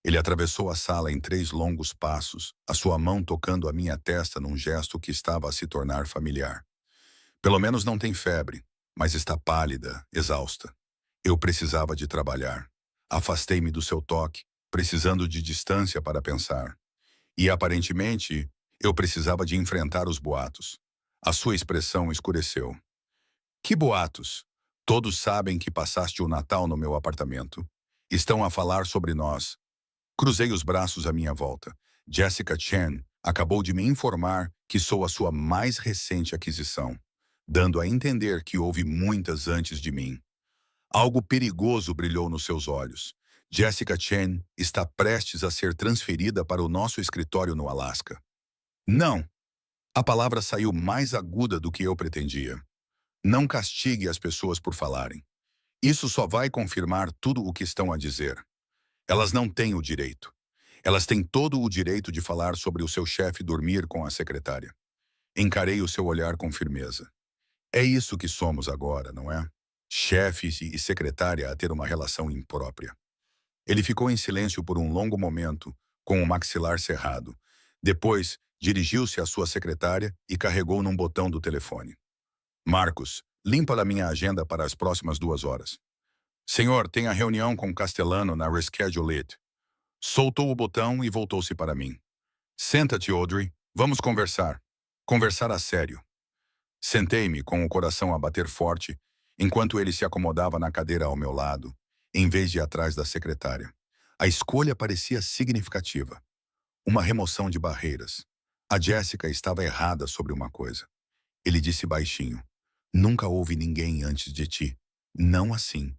Ele atravessou a sala em 3 longos passos, a sua mão tocando a minha testa num gesto que estava a se tornar familiar. Pelo menos não tem febre, mas está pálida, exausta. Eu precisava de trabalhar. Afastei-me do seu toque, precisando de distância para pensar. E, aparentemente, eu precisava de enfrentar os boatos. A sua expressão escureceu. Que boatos? Todos sabem que passaste o Natal no meu apartamento. Estão a falar sobre nós. Cruzei os braços à minha volta. Jessica Chen acabou de me informar que sou a sua mais recente aquisição, dando a entender que houve muitas antes de mim. Algo perigoso brilhou nos seus olhos. Jessica Chen está prestes a ser transferida para o nosso escritório no Alasca. Não! A palavra saiu mais aguda do que eu pretendia. Não castigue as pessoas por falarem. Isso só vai confirmar tudo o que estão a dizer. Elas não têm o direito. Elas têm todo o direito de falar sobre o seu chefe dormir com a secretária. Encarei o seu olhar com firmeza. É isso que somos agora, não é? Chefe e secretária a ter uma relação imprópria. Ele ficou em silêncio por um longo momento, com o maxilar cerrado. Depois, dirigiu-se à sua secretária e carregou num botão do telefone. Marcos, limpa a minha agenda para as próximas 2 horas. Senhor, tem a reunião com Castellano na Reschedule It. Soltou o botão e voltou-se para mim. Senta-te, Audrey. Vamos conversar. Conversar a sério. Sentei-me com o coração a bater forte, enquanto ele se acomodava na cadeira ao meu lado, em vez de atrás da secretária. A escolha parecia significativa. Uma remoção de barreiras. A Jessica estava errada sobre uma coisa. Ele disse baixinho. Nunca houve ninguém antes de ti. Não assim.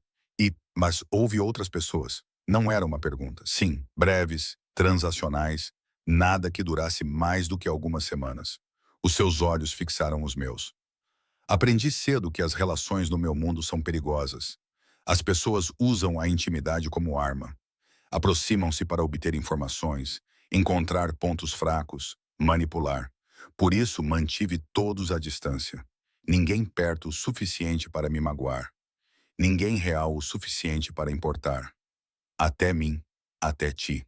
Mas houve outras pessoas. Não era uma pergunta. Sim, breves, transacionais, nada que durasse mais do que algumas semanas. Os seus olhos fixaram os meus. Aprendi cedo que as relações no meu mundo são perigosas. As pessoas usam a intimidade como arma. Aproximam-se para obter informações, encontrar pontos fracos, manipular. Por isso, mantive todos à distância. Ninguém perto o suficiente para me magoar. Ninguém real o suficiente para importar. Até mim, até ti.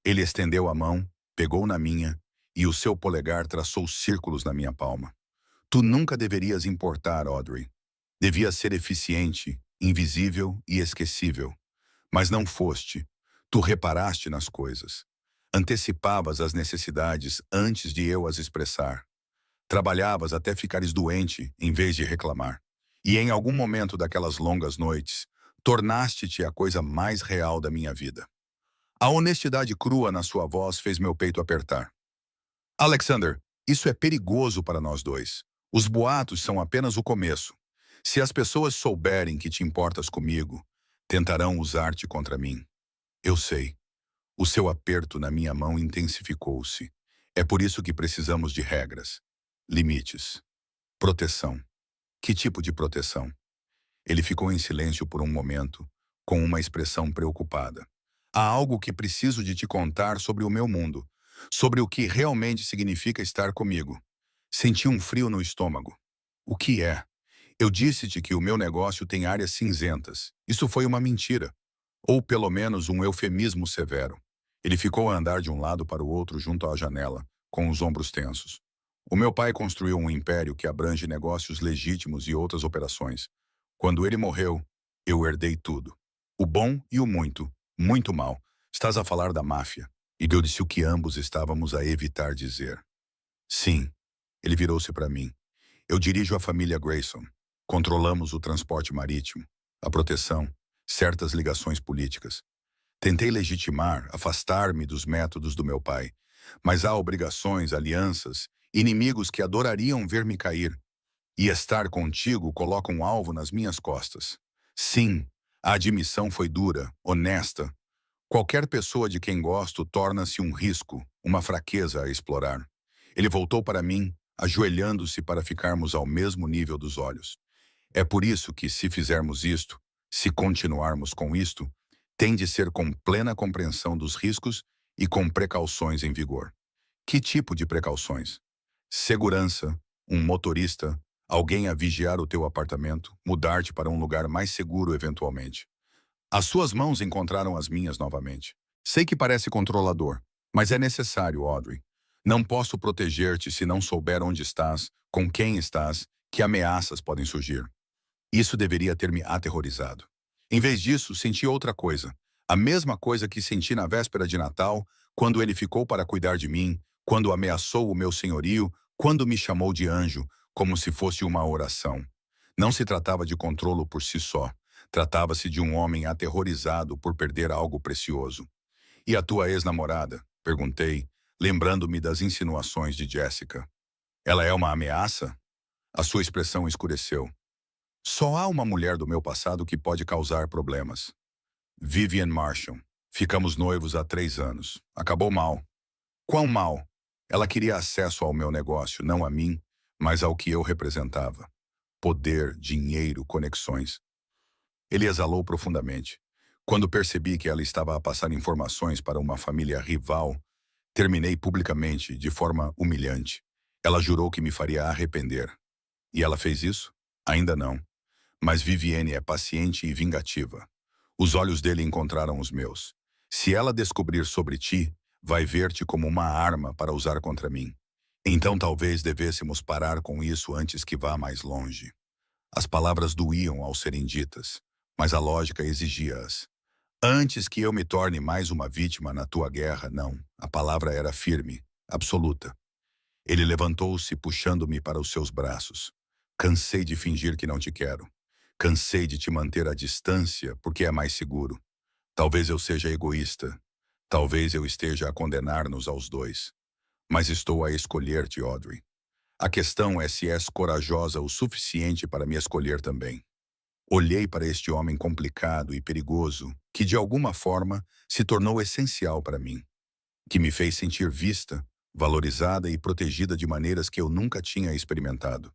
Ele estendeu a mão, pegou na minha, e o seu polegar traçou círculos na minha palma. Tu nunca deverias importar, Audrey. Devia ser eficiente, invisível e esquecível. Mas não foste. Tu reparaste nas coisas. Antecipavas as necessidades antes de eu as expressar. Trabalhavas até ficares doente, em vez de reclamar. E em algum momento daquelas longas noites, tornaste-te a coisa mais real da minha vida. A honestidade crua na sua voz fez meu peito apertar. Alexander, isso é perigoso para nós dois. Os boatos são apenas o começo. Se as pessoas souberem que te importas comigo, tentarão usar-te contra mim. Eu sei. O seu aperto na minha mão intensificou-se. É por isso que precisamos de regras, limites, proteção. Que tipo de proteção? Ele ficou em silêncio por um momento, com uma expressão preocupada. Há algo que preciso de te contar sobre o meu mundo, sobre o que realmente significa estar comigo. Senti um frio no estômago. O que é? Eu disse-te que o meu negócio tem áreas cinzentas. Isso foi uma mentira. Ou pelo menos um eufemismo severo. Ele ficou a andar de um lado para o outro junto à janela, com os ombros tensos. O meu pai construiu um império que abrange negócios legítimos e outras operações. Quando ele morreu, eu herdei tudo. O bom e o muito, muito mal. Estás a falar da máfia. E eu disse o que ambos estávamos a evitar dizer. Sim. Ele virou-se para mim. Eu dirijo a família Grayson. Controlamos o transporte marítimo, a proteção, certas ligações políticas. Tentei legitimar, afastar-me dos métodos do meu pai. Mas há obrigações, alianças, inimigos que adorariam ver-me cair. E estar contigo coloca um alvo nas minhas costas. Sim, a admissão foi dura, honesta. Qualquer pessoa de quem gosto torna-se um risco, uma fraqueza a explorar. Ele voltou para mim, ajoelhando-se para ficarmos ao mesmo nível dos olhos. É por isso que, se fizermos isto, se continuarmos com isto, tem de ser com plena compreensão dos riscos e com precauções em vigor. Que tipo de precauções? Segurança, um motorista, alguém a vigiar o teu apartamento, mudar-te para um lugar mais seguro eventualmente. As suas mãos encontraram as minhas novamente. Sei que parece controlador, mas é necessário, Audrey. Não posso proteger-te se não souber onde estás, com quem estás, que ameaças podem surgir. Isso deveria ter me aterrorizado. Em vez disso, senti outra coisa. A mesma coisa que senti na véspera de Natal, quando ele ficou para cuidar de mim, quando ameaçou o meu senhorio, quando me chamou de anjo, como se fosse uma oração. Não se tratava de controlo por si só. Tratava-se de um homem aterrorizado por perder algo precioso. E a tua ex-namorada? Perguntei, lembrando-me das insinuações de Jessica. Ela é uma ameaça? A sua expressão escureceu. Só há uma mulher do meu passado que pode causar problemas. Vivian Marshall. Ficamos noivos há 3 anos. Acabou mal. Quão mal? Ela queria acesso ao meu negócio, não a mim, mas ao que eu representava. Poder, dinheiro, conexões. Ele exalou profundamente. Quando percebi que ela estava a passar informações para uma família rival, terminei publicamente, de forma humilhante. Ela jurou que me faria arrepender. E ela fez isso? Ainda não. Mas Vivienne é paciente e vingativa. Os olhos dele encontraram os meus. Se ela descobrir sobre ti, vai ver-te como uma arma para usar contra mim. Então talvez devêssemos parar com isso antes que vá mais longe. As palavras doíam ao serem ditas, mas a lógica exigia-as. Antes que eu me torne mais uma vítima na tua guerra, não. A palavra era firme, absoluta. Ele levantou-se, puxando-me para os seus braços. Cansei de fingir que não te quero. Cansei de te manter à distância porque é mais seguro. Talvez eu seja egoísta. Talvez eu esteja a condenar-nos aos dois. Mas estou a escolher-te, Audrey. A questão é se és corajosa o suficiente para me escolher também. Olhei para este homem complicado e perigoso, que de alguma forma se tornou essencial para mim, que me fez sentir vista, valorizada e protegida de maneiras que eu nunca tinha experimentado,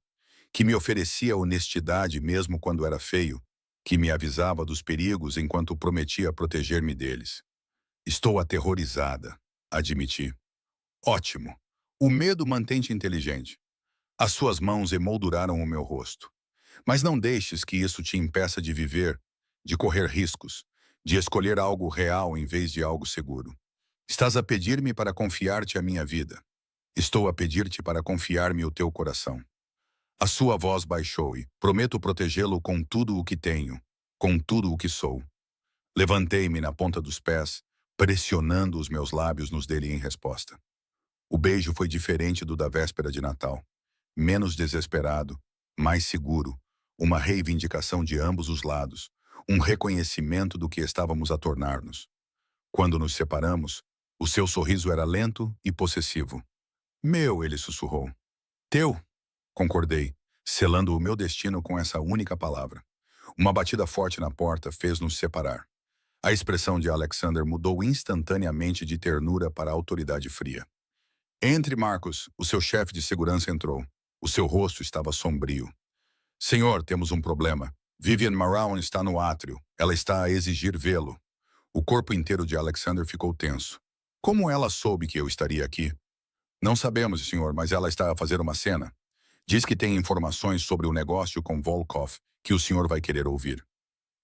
que me oferecia honestidade mesmo quando era feio, que me avisava dos perigos enquanto prometia proteger-me deles. Estou aterrorizada, admiti. Ótimo. O medo mantém-te inteligente. As suas mãos emolduraram o meu rosto. Mas não deixes que isso te impeça de viver, de correr riscos, de escolher algo real em vez de algo seguro. Estás a pedir-me para confiar-te a minha vida. Estou a pedir-te para confiar-me o teu coração. A sua voz baixou e prometo protegê-lo com tudo o que tenho, com tudo o que sou. Levantei-me na ponta dos pés, pressionando os meus lábios nos dele em resposta. O beijo foi diferente do da véspera de Natal. Menos desesperado, mais seguro, uma reivindicação de ambos os lados, um reconhecimento do que estávamos a tornar-nos. Quando nos separamos, o seu sorriso era lento e possessivo. Meu, ele sussurrou. Teu, concordei, selando o meu destino com essa única palavra. Uma batida forte na porta fez-nos separar. A expressão de Alexander mudou instantaneamente de ternura para autoridade fria. Entre, Marcos, o seu chefe de segurança entrou. O seu rosto estava sombrio. Senhor, temos um problema. Vivian Marown está no átrio. Ela está a exigir vê-lo. O corpo inteiro de Alexander ficou tenso. Como ela soube que eu estaria aqui? Não sabemos, senhor, mas ela está a fazer uma cena. Diz que tem informações sobre o negócio com Volkov que o senhor vai querer ouvir.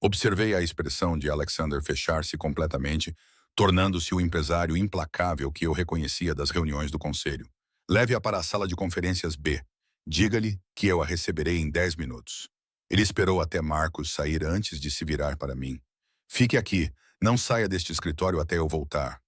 Observei a expressão de Alexander fechar-se completamente, tornando-se o empresário implacável que eu reconhecia das reuniões do conselho. Leve-a para a sala de conferências B. Diga-lhe que eu a receberei em 10 minutos. Ele esperou até Marcos sair antes de se virar para mim. Fique aqui, não saia deste escritório até eu voltar.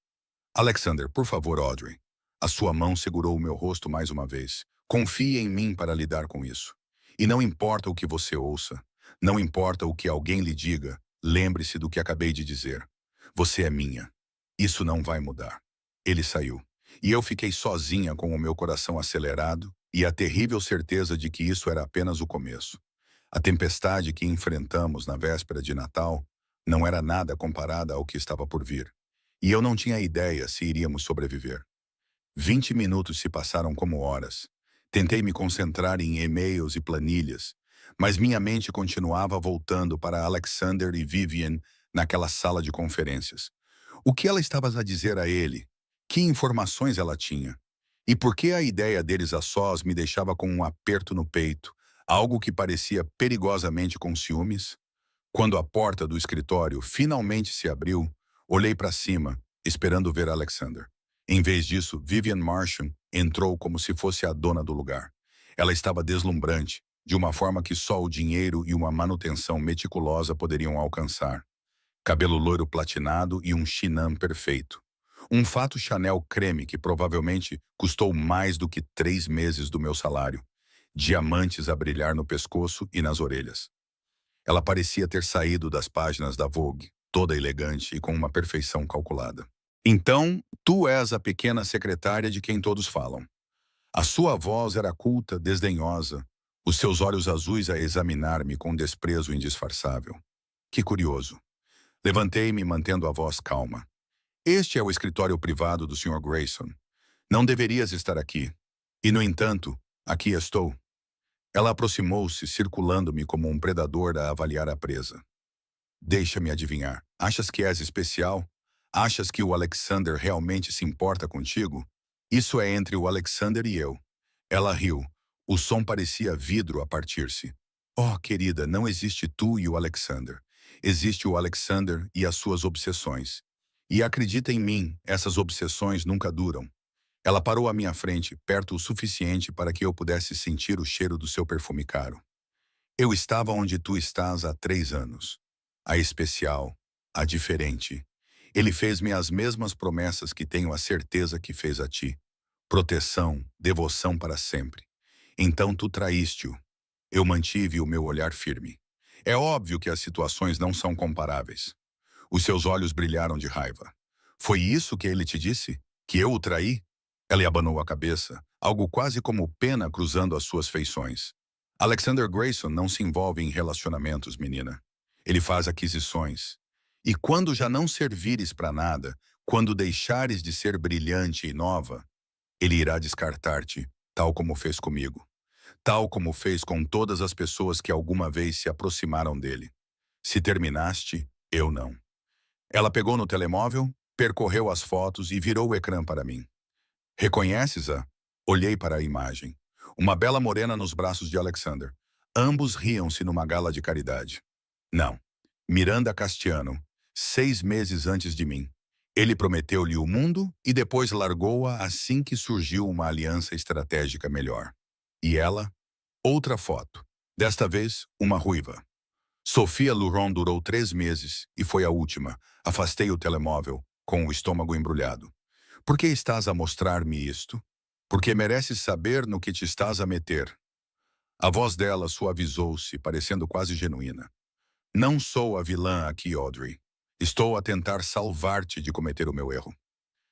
Alexander, por favor, Audrey. A sua mão segurou o meu rosto mais uma vez. Confie em mim para lidar com isso. E não importa o que você ouça, não importa o que alguém lhe diga, lembre-se do que acabei de dizer. Você é minha. Isso não vai mudar. Ele saiu. E eu fiquei sozinha com o meu coração acelerado e a terrível certeza de que isso era apenas o começo. A tempestade que enfrentamos na véspera de Natal não era nada comparada ao que estava por vir. E eu não tinha ideia se iríamos sobreviver. 20 minutos se passaram como horas. Tentei me concentrar em e-mails e planilhas, mas minha mente continuava voltando para Alexander e Vivian naquela sala de conferências. O que ela estava a dizer a ele? Que informações ela tinha? E por que a ideia deles a sós me deixava com um aperto no peito, algo que parecia perigosamente com ciúmes? Quando a porta do escritório finalmente se abriu, olhei para cima, esperando ver Alexander. Em vez disso, Vivian Marsham entrou como se fosse a dona do lugar. Ela estava deslumbrante, de uma forma que só o dinheiro e uma manutenção meticulosa poderiam alcançar. Cabelo loiro platinado e um chinam perfeito. Um fato Chanel creme que provavelmente custou mais do que 3 meses do meu salário. Diamantes a brilhar no pescoço e nas orelhas. Ela parecia ter saído das páginas da Vogue, toda elegante e com uma perfeição calculada. Então, tu és a pequena secretária de quem todos falam. A sua voz era culta, desdenhosa, os seus olhos azuis a examinar-me com desprezo indisfarçável. Que curioso. Levantei-me mantendo a voz calma. Este é o escritório privado do Sr. Grayson. Não deverias estar aqui. E, no entanto, aqui estou. Ela aproximou-se, circulando-me como um predador a avaliar a presa. Deixa-me adivinhar. Achas que és especial? Achas que o Alexander realmente se importa contigo? Isso é entre o Alexander e eu. Ela riu. O som parecia vidro a partir-se. Oh, querida, não existe tu e o Alexander. Existe o Alexander e as suas obsessões. E acredita em mim, essas obsessões nunca duram. Ela parou à minha frente, perto o suficiente para que eu pudesse sentir o cheiro do seu perfume caro. Eu estava onde tu estás há 3 anos. A especial, a diferente. Ele fez-me as mesmas promessas que tenho a certeza que fez a ti. Proteção, devoção para sempre. Então tu traíste-o. Eu mantive o meu olhar firme. É óbvio que as situações não são comparáveis. Os seus olhos brilharam de raiva. Foi isso que ele te disse? Que eu o traí? Ela abanou a cabeça, algo quase como pena cruzando as suas feições. Alexander Grayson não se envolve em relacionamentos, menina. Ele faz aquisições. E quando já não servires para nada, quando deixares de ser brilhante e nova, ele irá descartar-te, tal como fez comigo. Tal como fez com todas as pessoas que alguma vez se aproximaram dele. Se terminaste, eu não. Ela pegou no telemóvel, percorreu as fotos e virou o ecrã para mim. Reconheces-a? Olhei para a imagem. Uma bela morena nos braços de Alexander. Ambos riam-se numa gala de caridade. Não. Miranda Castiano, 6 meses antes de mim. Ele prometeu-lhe o mundo e depois largou-a assim que surgiu uma aliança estratégica melhor. E ela? Outra foto. Desta vez, uma ruiva. Sofia Luron durou 3 meses e foi a última. Afastei o telemóvel, com o estômago embrulhado. Por que estás a mostrar-me isto? Porque mereces saber no que te estás a meter. A voz dela suavizou-se, parecendo quase genuína. Não sou a vilã aqui, Audrey. Estou a tentar salvar-te de cometer o meu erro.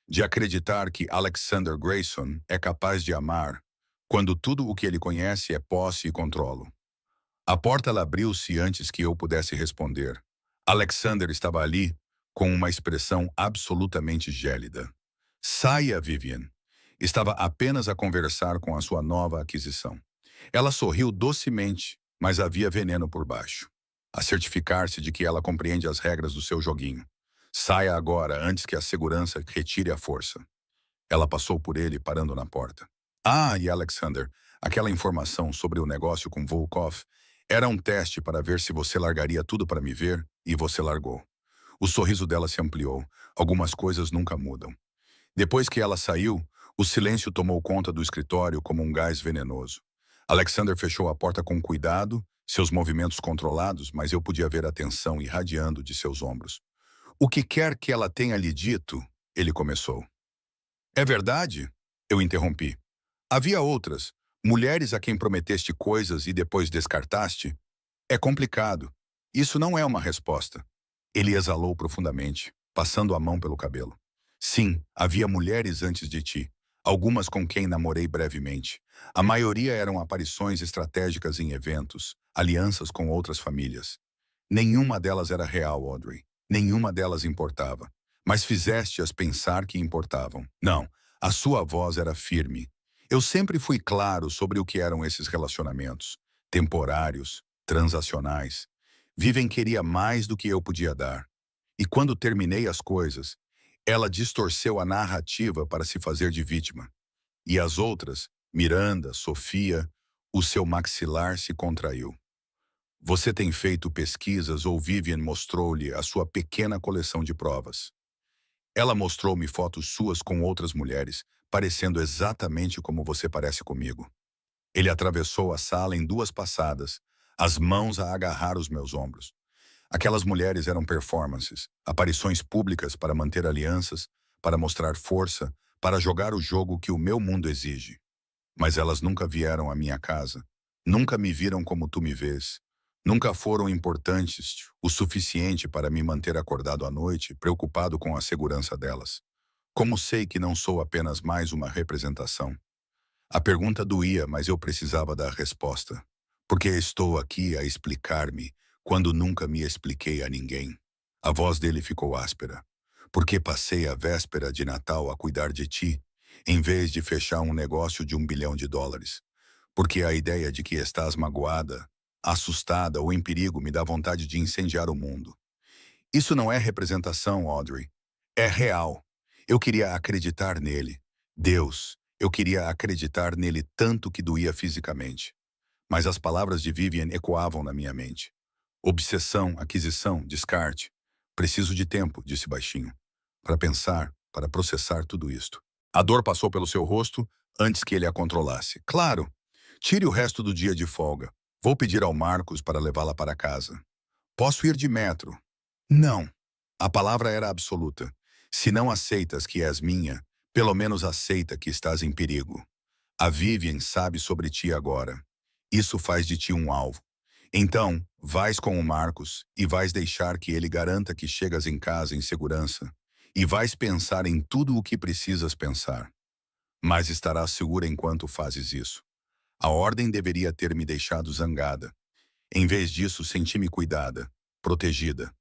De acreditar que Alexander Grayson é capaz de amar, quando tudo o que ele conhece é posse e controlo. A porta abriu-se antes que eu pudesse responder. Alexander estava ali, com uma expressão absolutamente gélida. Saia, Vivian. Estava apenas a conversar com a sua nova aquisição. Ela sorriu docemente, mas havia veneno por baixo. A certificar-se de que ela compreende as regras do seu joguinho. Saia agora, antes que a segurança retire a força. Ela passou por ele, parando na porta. Ah, e Alexander, aquela informação sobre o negócio com Volkov era um teste para ver se você largaria tudo para me ver, e você largou. O sorriso dela se ampliou. Algumas coisas nunca mudam. Depois que ela saiu, o silêncio tomou conta do escritório como um gás venenoso. Alexander fechou a porta com cuidado, seus movimentos controlados, mas eu podia ver a tensão irradiando de seus ombros. O que quer que ela tenha lhe dito, ele começou. É verdade? Eu interrompi. Havia outras, mulheres a quem prometeste coisas e depois descartaste? É complicado. Isso não é uma resposta. Ele exalou profundamente, passando a mão pelo cabelo. Sim, havia mulheres antes de ti, algumas com quem namorei brevemente. A maioria eram aparições estratégicas em eventos, alianças com outras famílias. Nenhuma delas era real, Audrey. Nenhuma delas importava. Mas fizeste-as pensar que importavam. Não, a sua voz era firme. Eu sempre fui claro sobre o que eram esses relacionamentos. Temporários, transacionais. Vivian queria mais do que eu podia dar. E quando terminei as coisas, ela distorceu a narrativa para se fazer de vítima. E as outras, Miranda, Sofia, o seu maxilar se contraiu. Você tem feito pesquisas ou Vivian mostrou-lhe a sua pequena coleção de provas? Ela mostrou-me fotos suas com outras mulheres, parecendo exatamente como você parece comigo. Ele atravessou a sala em 2 passadas, as mãos a agarrar os meus ombros. Aquelas mulheres eram performances, aparições públicas para manter alianças, para mostrar força, para jogar o jogo que o meu mundo exige. Mas elas nunca vieram à minha casa, nunca me viram como tu me vês, nunca foram importantes o suficiente para me manter acordado à noite, preocupado com a segurança delas. Como sei que não sou apenas mais uma representação? A pergunta doía, mas eu precisava da resposta. Porque estou aqui a explicar-me quando nunca me expliquei a ninguém. A voz dele ficou áspera. Porque passei a véspera de Natal a cuidar de ti, em vez de fechar um negócio de $1 bilhão. Porque a ideia de que estás magoada, assustada ou em perigo me dá vontade de incendiar o mundo. Isso não é representação, Audrey. É real. Eu queria acreditar nele. Deus, eu queria acreditar nele tanto que doía fisicamente. Mas as palavras de Vivian ecoavam na minha mente. Obsessão, aquisição, descarte. Preciso de tempo, disse baixinho, para pensar, para processar tudo isto. A dor passou pelo seu rosto antes que ele a controlasse. Claro, tire o resto do dia de folga. Vou pedir ao Marcos para levá-la para casa. Posso ir de metro? Não. A palavra era absoluta. Se não aceitas que és minha, pelo menos aceita que estás em perigo. A Vivian sabe sobre ti agora. Isso faz de ti um alvo. Então, vais com o Marcos e vais deixar que ele garanta que chegas em casa em segurança. E vais pensar em tudo o que precisas pensar. Mas estarás segura enquanto fazes isso. A ordem deveria ter me deixado zangada. Em vez disso, senti-me cuidada, protegida.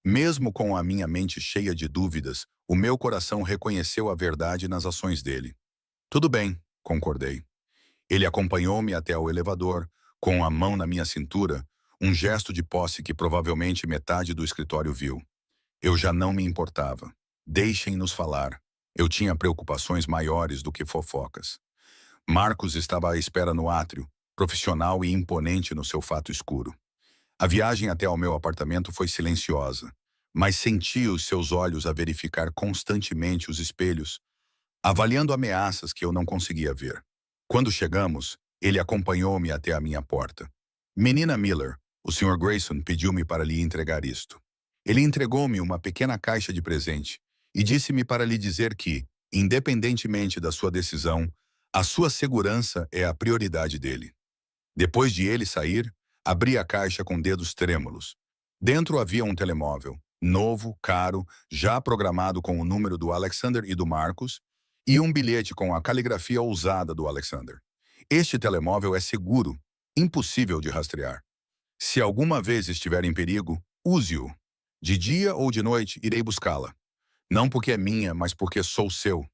Mesmo com a minha mente cheia de dúvidas, o meu coração reconheceu a verdade nas ações dele. Tudo bem, concordei. Ele acompanhou-me até o elevador, com a mão na minha cintura, um gesto de posse que provavelmente metade do escritório viu. Eu já não me importava. Deixem-nos falar. Eu tinha preocupações maiores do que fofocas. Marcos estava à espera no átrio, profissional e imponente no seu fato escuro. A viagem até ao meu apartamento foi silenciosa, mas senti os seus olhos a verificar constantemente os espelhos, avaliando ameaças que eu não conseguia ver. Quando chegamos, ele acompanhou-me até a minha porta. Menina Miller, o Sr. Grayson pediu-me para lhe entregar isto. Ele entregou-me uma pequena caixa de presente e disse-me para lhe dizer que, independentemente da sua decisão, a sua segurança é a prioridade dele. Depois de ele sair, abri a caixa com dedos trêmulos. Dentro havia um telemóvel, novo, caro, já programado com o número do Alexander e do Marcos, e um bilhete com a caligrafia ousada do Alexander. Este telemóvel é seguro, impossível de rastrear. Se alguma vez estiver em perigo, use-o. De dia ou de noite, irei buscá-la. Não porque é minha, mas porque sou seu.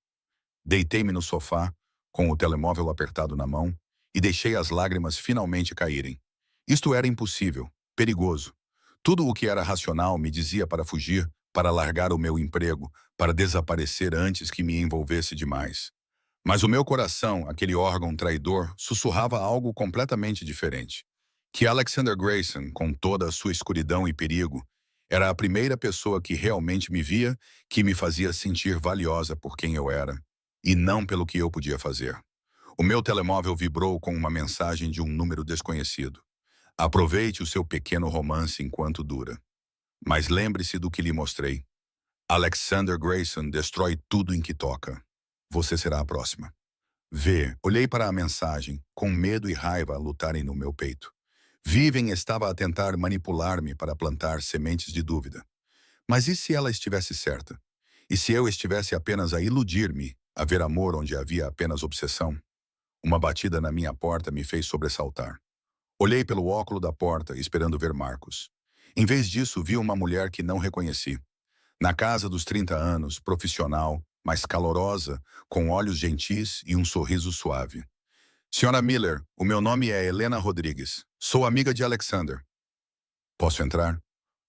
Deitei-me no sofá, com o telemóvel apertado na mão, e deixei as lágrimas finalmente caírem. Isto era impossível, perigoso. Tudo o que era racional me dizia para fugir, para largar o meu emprego, para desaparecer antes que me envolvesse demais. Mas o meu coração, aquele órgão traidor, sussurrava algo completamente diferente. Que Alexander Grayson, com toda a sua escuridão e perigo, era a primeira pessoa que realmente me via, que me fazia sentir valiosa por quem eu era, e não pelo que eu podia fazer. O meu telemóvel vibrou com uma mensagem de um número desconhecido. Aproveite o seu pequeno romance enquanto dura. Mas lembre-se do que lhe mostrei. Alexander Grayson destrói tudo em que toca. Você será a próxima. Olhei para a mensagem, com medo e raiva a lutarem no meu peito. Vivian estava a tentar manipular-me para plantar sementes de dúvida. Mas e se ela estivesse certa? E se eu estivesse apenas a iludir-me, a ver amor onde havia apenas obsessão? Uma batida na minha porta me fez sobressaltar. Olhei pelo óculo da porta, esperando ver Marcos. Em vez disso, vi uma mulher que não reconheci. Na casa dos 30 anos, profissional, mas calorosa, com olhos gentis e um sorriso suave. Senhora Miller, o meu nome é Helena Rodrigues. Sou amiga de Alexander. Posso entrar?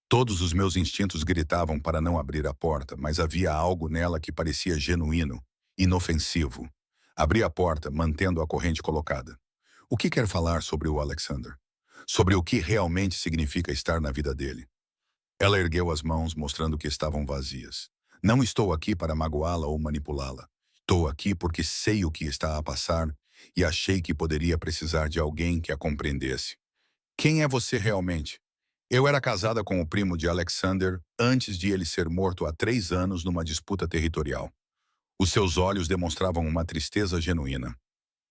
Todos os meus instintos gritavam para não abrir a porta, mas havia algo nela que parecia genuíno, inofensivo. Abri a porta, mantendo a corrente colocada. O que quer falar sobre o Alexander? Sobre o que realmente significa estar na vida dele? Ela ergueu as mãos, mostrando que estavam vazias. Não estou aqui para magoá-la ou manipulá-la. Estou aqui porque sei o que está a passar e achei que poderia precisar de alguém que a compreendesse. Quem é você realmente? Eu era casada com o primo de Alexander antes de ele ser morto há 3 anos numa disputa territorial. Os seus olhos demonstravam uma tristeza genuína.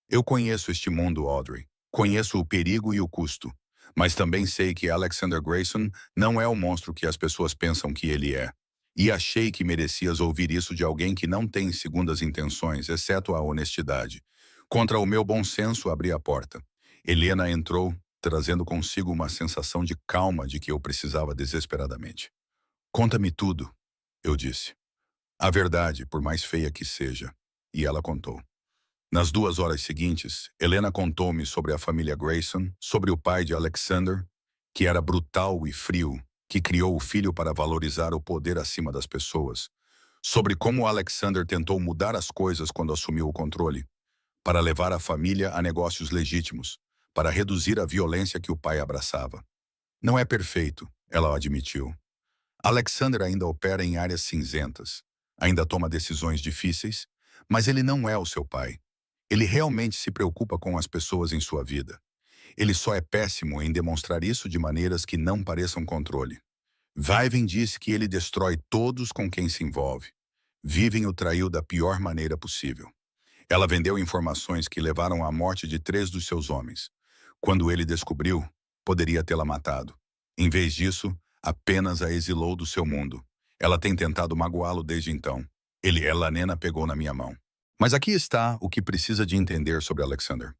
Eu conheço este mundo, Audrey. Conheço o perigo e o custo. Mas também sei que Alexander Grayson não é o monstro que as pessoas pensam que ele é. E achei que merecias ouvir isso de alguém que não tem segundas intenções, exceto a honestidade. Contra o meu bom senso, abri a porta. Helena entrou, trazendo consigo uma sensação de calma de que eu precisava desesperadamente. Conta-me tudo, eu disse. A verdade, por mais feia que seja. E ela contou. Nas 2 horas seguintes, Helena contou-me sobre a família Grayson, sobre o pai de Alexander, que era brutal e frio, que criou o filho para valorizar o poder acima das pessoas, sobre como Alexander tentou mudar as coisas quando assumiu o controle, para levar a família a negócios legítimos, para reduzir a violência que o pai abraçava. Não é perfeito, ela admitiu. Alexander ainda opera em áreas cinzentas, ainda toma decisões difíceis, mas ele não é o seu pai. Ele realmente se preocupa com as pessoas em sua vida. Ele só é péssimo em demonstrar isso de maneiras que não pareçam controle. Viven disse que ele destrói todos com quem se envolve. Viven o traiu da pior maneira possível. Ela vendeu informações que levaram à morte de 3 dos seus homens. Quando ele descobriu, poderia tê-la matado. Em vez disso, apenas a exilou do seu mundo. Ela tem tentado magoá-lo desde então. Ela nena pegou na minha mão. Mas aqui está o que precisa de entender sobre Alexander.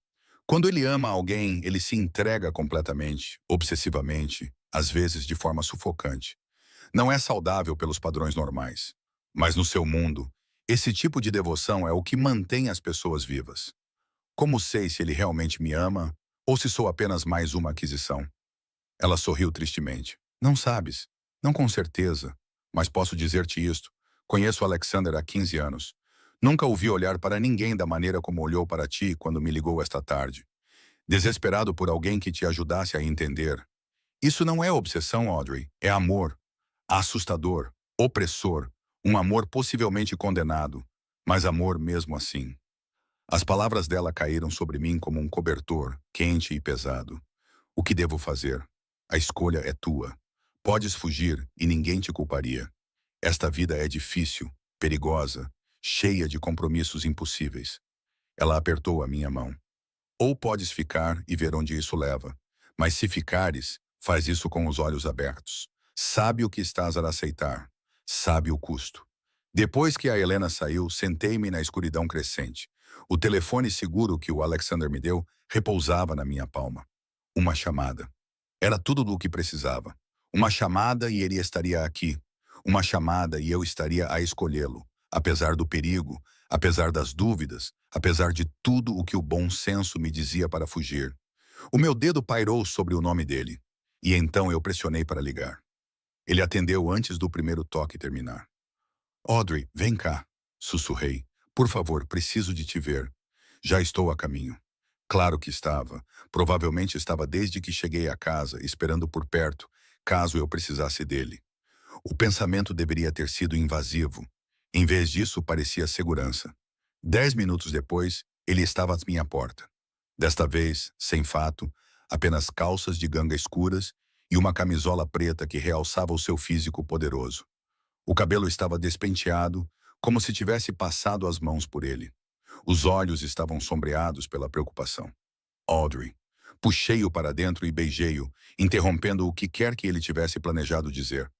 Quando ele ama alguém, ele se entrega completamente, obsessivamente, às vezes de forma sufocante. Não é saudável pelos padrões normais. Mas no seu mundo, esse tipo de devoção é o que mantém as pessoas vivas. Como sei se ele realmente me ama ou se sou apenas mais uma aquisição? Ela sorriu tristemente. Não sabes. Não com certeza. Mas posso dizer-te isto. Conheço Alexander há 15 anos. Nunca o vi olhar para ninguém da maneira como olhou para ti quando me ligou esta tarde. Desesperado por alguém que te ajudasse a entender. Isso não é obsessão, Audrey. É amor. Assustador. Opressor. Um amor possivelmente condenado. Mas amor mesmo assim. As palavras dela caíram sobre mim como um cobertor, quente e pesado. O que devo fazer? A escolha é tua. Podes fugir e ninguém te culparia. Esta vida é difícil, perigosa, cheia de compromissos impossíveis. Ela apertou a minha mão. Ou podes ficar e ver onde isso leva. Mas se ficares, faz isso com os olhos abertos. Sabe o que estás a aceitar. Sabe o custo. Depois que a Helena saiu, sentei-me na escuridão crescente. O telefone seguro que o Alexander me deu repousava na minha palma. Uma chamada. Era tudo do que precisava. Uma chamada e ele estaria aqui. Uma chamada e eu estaria a escolhê-lo, apesar do perigo, apesar das dúvidas, apesar de tudo o que o bom senso me dizia para fugir. O meu dedo pairou sobre o nome dele, e então eu pressionei para ligar. Ele atendeu antes do primeiro toque terminar. Audrey, vem cá, sussurrei. Por favor, preciso de te ver. Já estou a caminho. Claro que estava. Provavelmente estava desde que cheguei a casa, esperando por perto, caso eu precisasse dele. O pensamento deveria ter sido invasivo. Em vez disso, parecia segurança. 10 minutos depois, ele estava à minha porta. Desta vez, sem fato, apenas calças de ganga escuras e uma camisola preta que realçava o seu físico poderoso. O cabelo estava despenteado, como se tivesse passado as mãos por ele. Os olhos estavam sombreados pela preocupação. Audrey. Puxei-o para dentro e beijei-o, interrompendo o que quer que ele tivesse planejado dizer.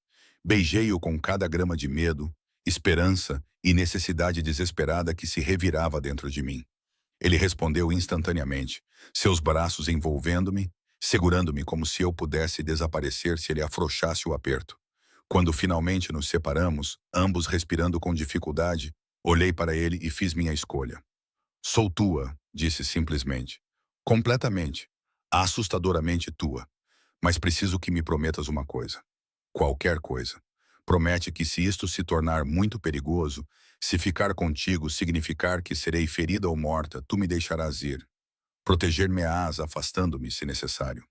Beijei-o com cada grama de medo, esperança e necessidade desesperada que se revirava dentro de mim. Ele respondeu instantaneamente, seus braços envolvendo-me, segurando-me como se eu pudesse desaparecer se ele afrouxasse o aperto. Quando finalmente nos separamos, ambos respirando com dificuldade, olhei para ele e fiz minha escolha. Sou tua, disse simplesmente. Completamente, assustadoramente tua. Mas preciso que me prometas uma coisa. Qualquer coisa. Promete que se isto se tornar muito perigoso, se ficar contigo significar que serei ferida ou morta, tu me deixarás ir. Proteger-me-ás afastando-me se necessário.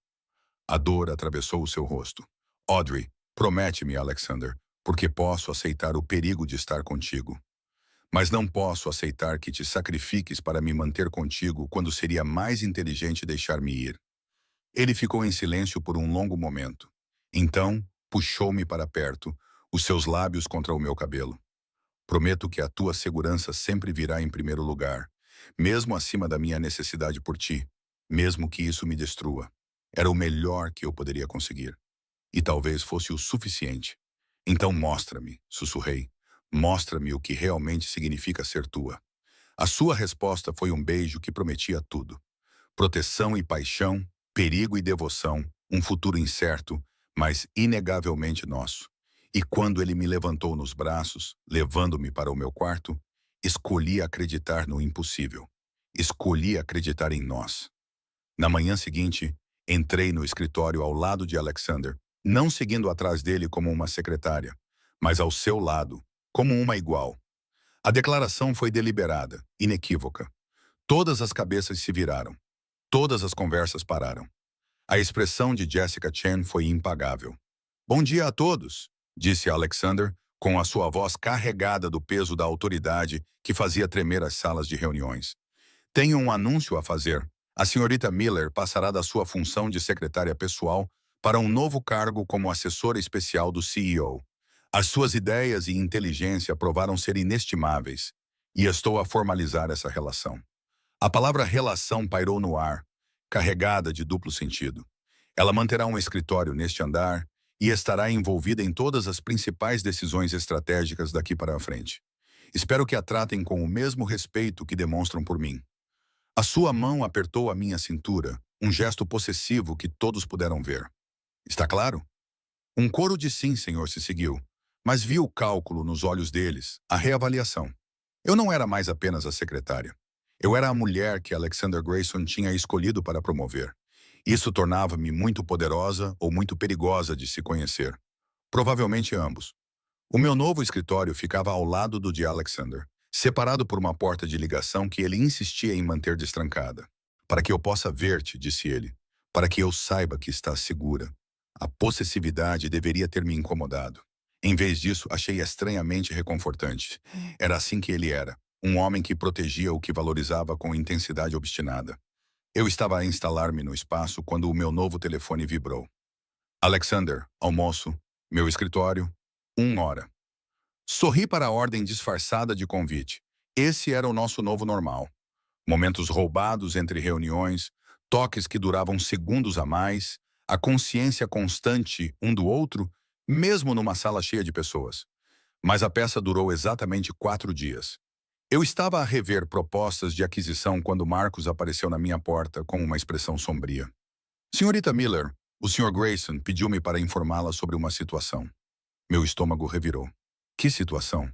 A dor atravessou o seu rosto. Audrey, promete-me, Alexander, porque posso aceitar o perigo de estar contigo. Mas não posso aceitar que te sacrifiques para me manter contigo quando seria mais inteligente deixar-me ir. Ele ficou em silêncio por um longo momento. Então, puxou-me para perto, os seus lábios contra o meu cabelo. Prometo que a tua segurança sempre virá em primeiro lugar, mesmo acima da minha necessidade por ti, mesmo que isso me destrua. Era o melhor que eu poderia conseguir. E talvez fosse o suficiente. Então mostra-me, sussurrei. Mostra-me o que realmente significa ser tua. A sua resposta foi um beijo que prometia tudo. Proteção e paixão, perigo e devoção, um futuro incerto, mas inegavelmente nosso. E quando ele me levantou nos braços, levando-me para o meu quarto, escolhi acreditar no impossível. Escolhi acreditar em nós. Na manhã seguinte, entrei no escritório ao lado de Alexander, não seguindo atrás dele como uma secretária, mas ao seu lado, como uma igual. A declaração foi deliberada, inequívoca. Todas as cabeças se viraram. Todas as conversas pararam. A expressão de Jessica Chen foi impagável. "Bom dia a todos", disse Alexander, com a sua voz carregada do peso da autoridade que fazia tremer as salas de reuniões. "Tenho um anúncio a fazer. A senhorita Miller passará da sua função de secretária pessoal para um novo cargo como assessora especial do CEO. As suas ideias e inteligência provaram ser inestimáveis, e estou a formalizar essa relação." A palavra relação pairou no ar, carregada de duplo sentido. Ela manterá um escritório neste andar e estará envolvida em todas as principais decisões estratégicas daqui para a frente. Espero que a tratem com o mesmo respeito que demonstram por mim. A sua mão apertou a minha cintura, um gesto possessivo que todos puderam ver. Está claro? Um coro de sim, senhor, se seguiu, mas vi o cálculo nos olhos deles, a reavaliação. Eu não era mais apenas a secretária. Eu era a mulher que Alexander Grayson tinha escolhido para promover. Isso tornava-me muito poderosa ou muito perigosa de se conhecer. Provavelmente ambos. O meu novo escritório ficava ao lado do de Alexander, separado por uma porta de ligação que ele insistia em manter destrancada. "Para que eu possa ver-te", disse ele. "Para que eu saiba que estás segura." A possessividade deveria ter me incomodado. Em vez disso, achei estranhamente reconfortante. Era assim que ele era. Um homem que protegia o que valorizava com intensidade obstinada. Eu estava a instalar-me no espaço quando o meu novo telefone vibrou. "Alexander, almoço, meu escritório, 1 hora." Sorri para a ordem disfarçada de convite. Esse era o nosso novo normal. Momentos roubados entre reuniões, toques que duravam segundos a mais, a consciência constante um do outro, mesmo numa sala cheia de pessoas. Mas a peça durou exatamente 4 dias. Eu estava a rever propostas de aquisição quando Marcos apareceu na minha porta com uma expressão sombria. "Senhorita Miller, o Sr. Grayson pediu-me para informá-la sobre uma situação." Meu estômago revirou. "Que situação?"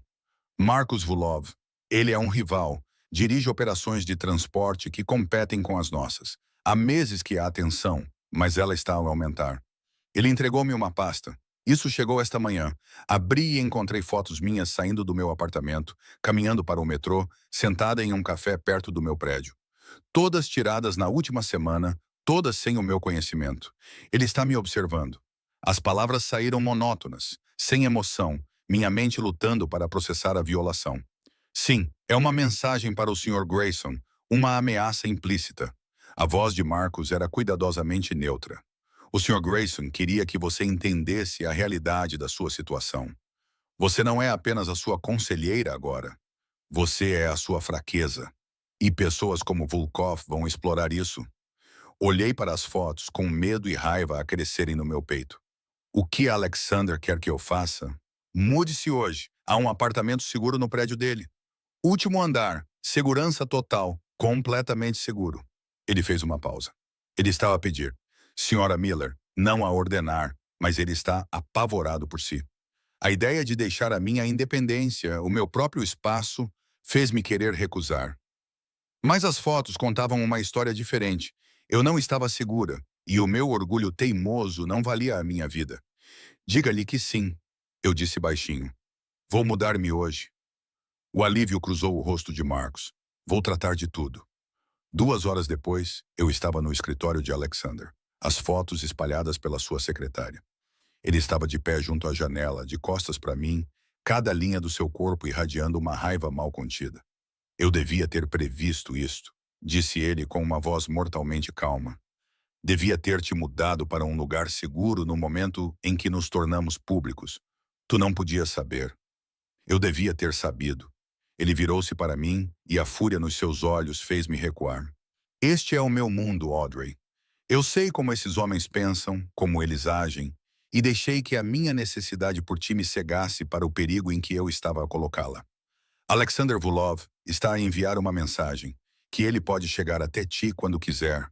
"Marcos Vulov. Ele é um rival. Dirige operações de transporte que competem com as nossas. Há meses que há tensão, mas ela está a aumentar. Ele entregou-me uma pasta. Isso chegou esta manhã. Abri e encontrei fotos minhas saindo do meu apartamento, caminhando para o metrô, sentada em um café perto do meu prédio. Todas tiradas na última semana, todas sem o meu conhecimento. Ele está me observando." As palavras saíram monótonas, sem emoção, minha mente lutando para processar a violação. "Sim, é uma mensagem para o Sr. Grayson, uma ameaça implícita." A voz de Marcos era cuidadosamente neutra. "O Sr. Grayson queria que você entendesse a realidade da sua situação. Você não é apenas a sua conselheira agora. Você é a sua fraqueza. E pessoas como Volkov vão explorar isso." Olhei para as fotos com medo e raiva a crescerem no meu peito. "O que Alexander quer que eu faça? Mude-se hoje. Há um apartamento seguro no prédio dele. Último andar, segurança total, completamente seguro." Ele fez uma pausa. Ele estava a pedir. "Senhora Miller, não a ordenar, mas ele está apavorado por si. A ideia de deixar a minha independência, o meu próprio espaço, fez-me querer recusar." Mas as fotos contavam uma história diferente. Eu não estava segura, e o meu orgulho teimoso não valia a minha vida. "Diga-lhe que sim", eu disse baixinho. "Vou mudar-me hoje." O alívio cruzou o rosto de Marcos. "Vou tratar de tudo." 2 horas depois, eu estava no escritório de Alexander, as fotos espalhadas pela sua secretária. Ele estava de pé junto à janela, de costas para mim, cada linha do seu corpo irradiando uma raiva mal contida. "Eu devia ter previsto isto", disse ele com uma voz mortalmente calma. "Devia ter te mudado para um lugar seguro no momento em que nos tornamos públicos. Tu não podias saber. Eu devia ter sabido." Ele virou-se para mim e a fúria nos seus olhos fez-me recuar. "Este é o meu mundo, Audrey. Eu sei como esses homens pensam, como eles agem, e deixei que a minha necessidade por ti me cegasse para o perigo em que eu estava a colocá-la. Alexander Vulov está a enviar uma mensagem, que ele pode chegar até ti quando quiser,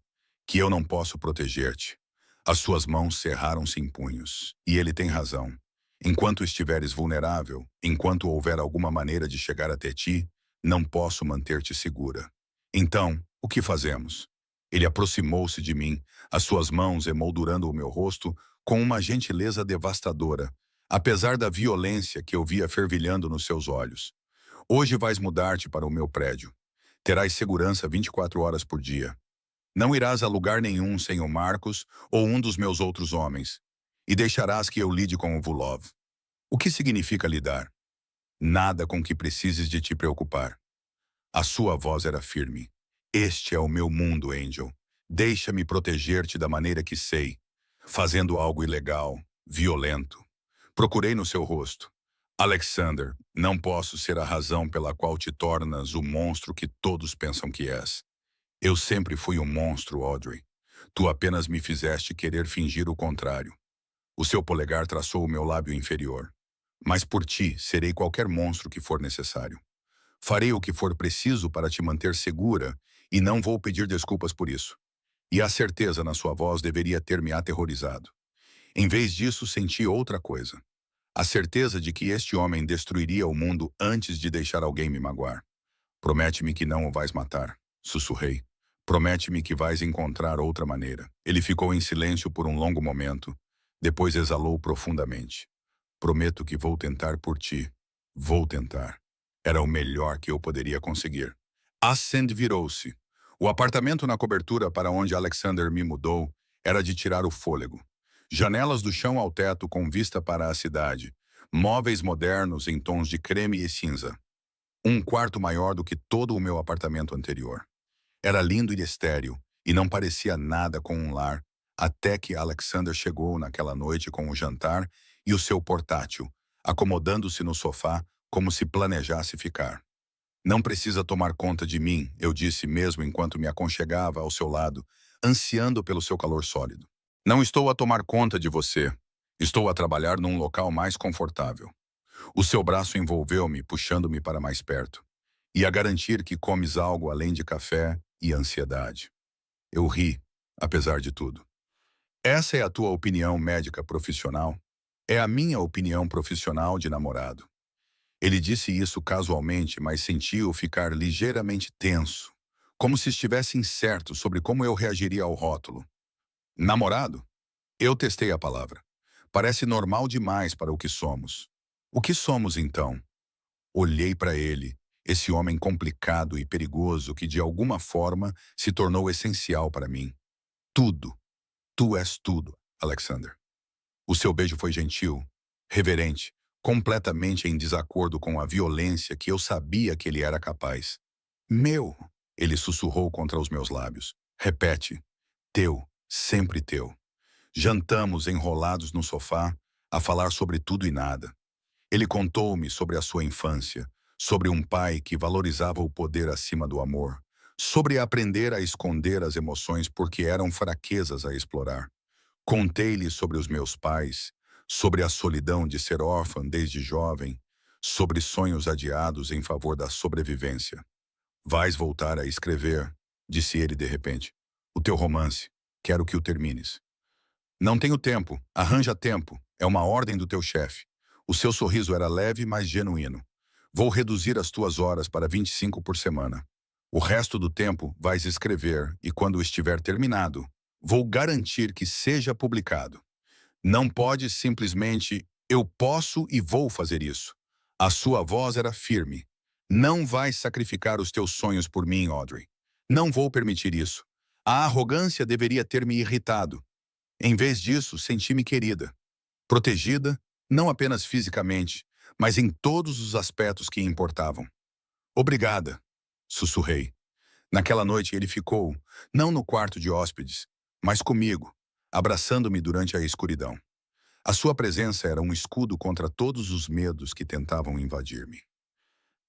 que eu não posso proteger-te." As suas mãos cerraram-se em punhos, e ele tem razão. Enquanto estiveres vulnerável, enquanto houver alguma maneira de chegar até ti, não posso manter-te segura. Então, o que fazemos? Ele aproximou-se de mim, as suas mãos emoldurando o meu rosto com uma gentileza devastadora, apesar da violência que eu via fervilhando nos seus olhos. Hoje vais mudar-te para o meu prédio. Terás segurança 24 horas por dia. Não irás a lugar nenhum sem o Marcos ou um dos meus outros homens. E deixarás que eu lide com o Vulov. O que significa lidar? Nada com que precises de te preocupar. A sua voz era firme. Este é o meu mundo, Angel. Deixa-me proteger-te da maneira que sei, fazendo algo ilegal, violento. Procurei no seu rosto. Alexander, não posso ser a razão pela qual te tornas o monstro que todos pensam que és. Eu sempre fui um monstro, Audrey. Tu apenas me fizeste querer fingir o contrário. O seu polegar traçou o meu lábio inferior. Mas por ti, serei qualquer monstro que for necessário. Farei o que for preciso para te manter segura e não vou pedir desculpas por isso. E a certeza na sua voz deveria ter me aterrorizado. Em vez disso, senti outra coisa. A certeza de que este homem destruiria o mundo antes de deixar alguém me magoar. Promete-me que não o vais matar, sussurrei. Promete-me que vais encontrar outra maneira. Ele ficou em silêncio por um longo momento, depois exalou profundamente. Prometo que vou tentar por ti. Vou tentar. Era o melhor que eu poderia conseguir. Ascend virou-se. O apartamento na cobertura para onde Alexander me mudou era de tirar o fôlego. Janelas do chão ao teto com vista para a cidade. Móveis modernos em tons de creme e cinza. Um quarto maior do que todo o meu apartamento anterior. Era lindo e estéril, e não parecia nada com um lar, até que Alexander chegou naquela noite com o jantar e o seu portátil, acomodando-se no sofá como se planejasse ficar. Não precisa tomar conta de mim, eu disse mesmo enquanto me aconchegava ao seu lado, ansiando pelo seu calor sólido. Não estou a tomar conta de você. Estou a trabalhar num local mais confortável. O seu braço envolveu-me, puxando-me para mais perto. E a garantir que comes algo além de café e ansiedade. Eu ri, apesar de tudo. Essa é a tua opinião médica profissional? É a minha opinião profissional de namorado. Ele disse isso casualmente, mas senti-o ficar ligeiramente tenso, como se estivesse incerto sobre como eu reagiria ao rótulo. Namorado? Eu testei a palavra. Parece normal demais para o que somos. O que somos, então? Olhei para ele, esse homem complicado e perigoso que de alguma forma se tornou essencial para mim. Tudo. Tu és tudo, Alexander. O seu beijo foi gentil, reverente, completamente em desacordo com a violência que eu sabia que ele era capaz. Meu, ele sussurrou contra os meus lábios. Repete. Teu, sempre teu. Jantamos enrolados no sofá, a falar sobre tudo e nada. Ele contou-me sobre a sua infância, sobre um pai que valorizava o poder acima do amor, sobre aprender a esconder as emoções porque eram fraquezas a explorar. Contei-lhe sobre os meus pais, sobre a solidão de ser órfã desde jovem, sobre sonhos adiados em favor da sobrevivência. Vais voltar a escrever, disse ele de repente. O teu romance. Quero que o termines. Não tenho tempo. Arranja tempo. É uma ordem do teu chefe. O seu sorriso era leve, mas genuíno. Vou reduzir as tuas horas para 25 por semana. O resto do tempo vais escrever e quando estiver terminado, vou garantir que seja publicado. Não pode simplesmente, eu posso e vou fazer isso. A sua voz era firme. Não vais sacrificar os teus sonhos por mim, Audrey. Não vou permitir isso. A arrogância deveria ter me irritado. Em vez disso, senti-me querida. Protegida, não apenas fisicamente, mas em todos os aspectos que importavam. Obrigada, sussurrei. Naquela noite ele ficou, não no quarto de hóspedes, mas comigo, abraçando-me durante a escuridão. A sua presença era um escudo contra todos os medos que tentavam invadir-me.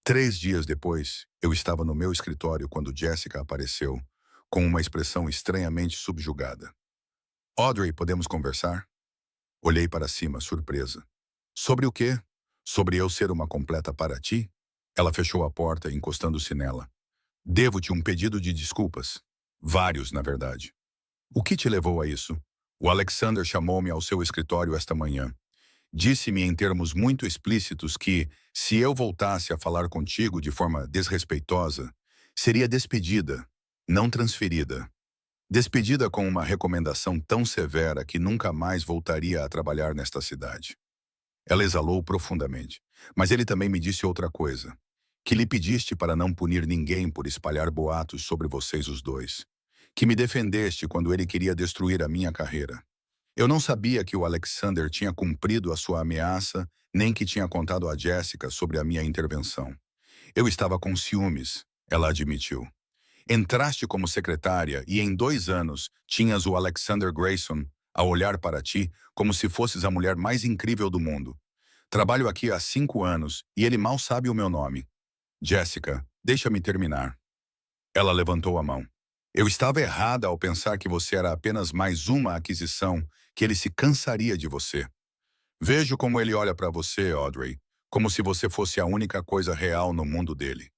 3 dias depois, eu estava no meu escritório quando Jessica apareceu, com uma expressão estranhamente subjugada. Audrey, podemos conversar? Olhei para cima, surpresa. Sobre o quê? Sobre eu ser uma completa para ti? Ela fechou a porta, encostando-se nela. Devo-te um pedido de desculpas. Vários, na verdade. O que te levou a isso? O Alexander chamou-me ao seu escritório esta manhã. Disse-me em termos muito explícitos que, se eu voltasse a falar contigo de forma desrespeitosa, seria despedida, não transferida. Despedida com uma recomendação tão severa que nunca mais voltaria a trabalhar nesta cidade. Ela exalou profundamente. Mas ele também me disse outra coisa. Que lhe pediste para não punir ninguém por espalhar boatos sobre vocês os dois. Que me defendeste quando ele queria destruir a minha carreira. Eu não sabia que o Alexander tinha cumprido a sua ameaça, nem que tinha contado a Jessica sobre a minha intervenção. Eu estava com ciúmes, ela admitiu. Entraste como secretária e em 2 anos tinhas o Alexander Grayson a olhar para ti como se fosses a mulher mais incrível do mundo. Trabalho aqui há 5 anos e ele mal sabe o meu nome. Jessica, deixa-me terminar. Ela levantou a mão. Eu estava errada ao pensar que você era apenas mais uma aquisição, que ele se cansaria de você. Vejo como ele olha para você, Audrey, como se você fosse a única coisa real no mundo dele.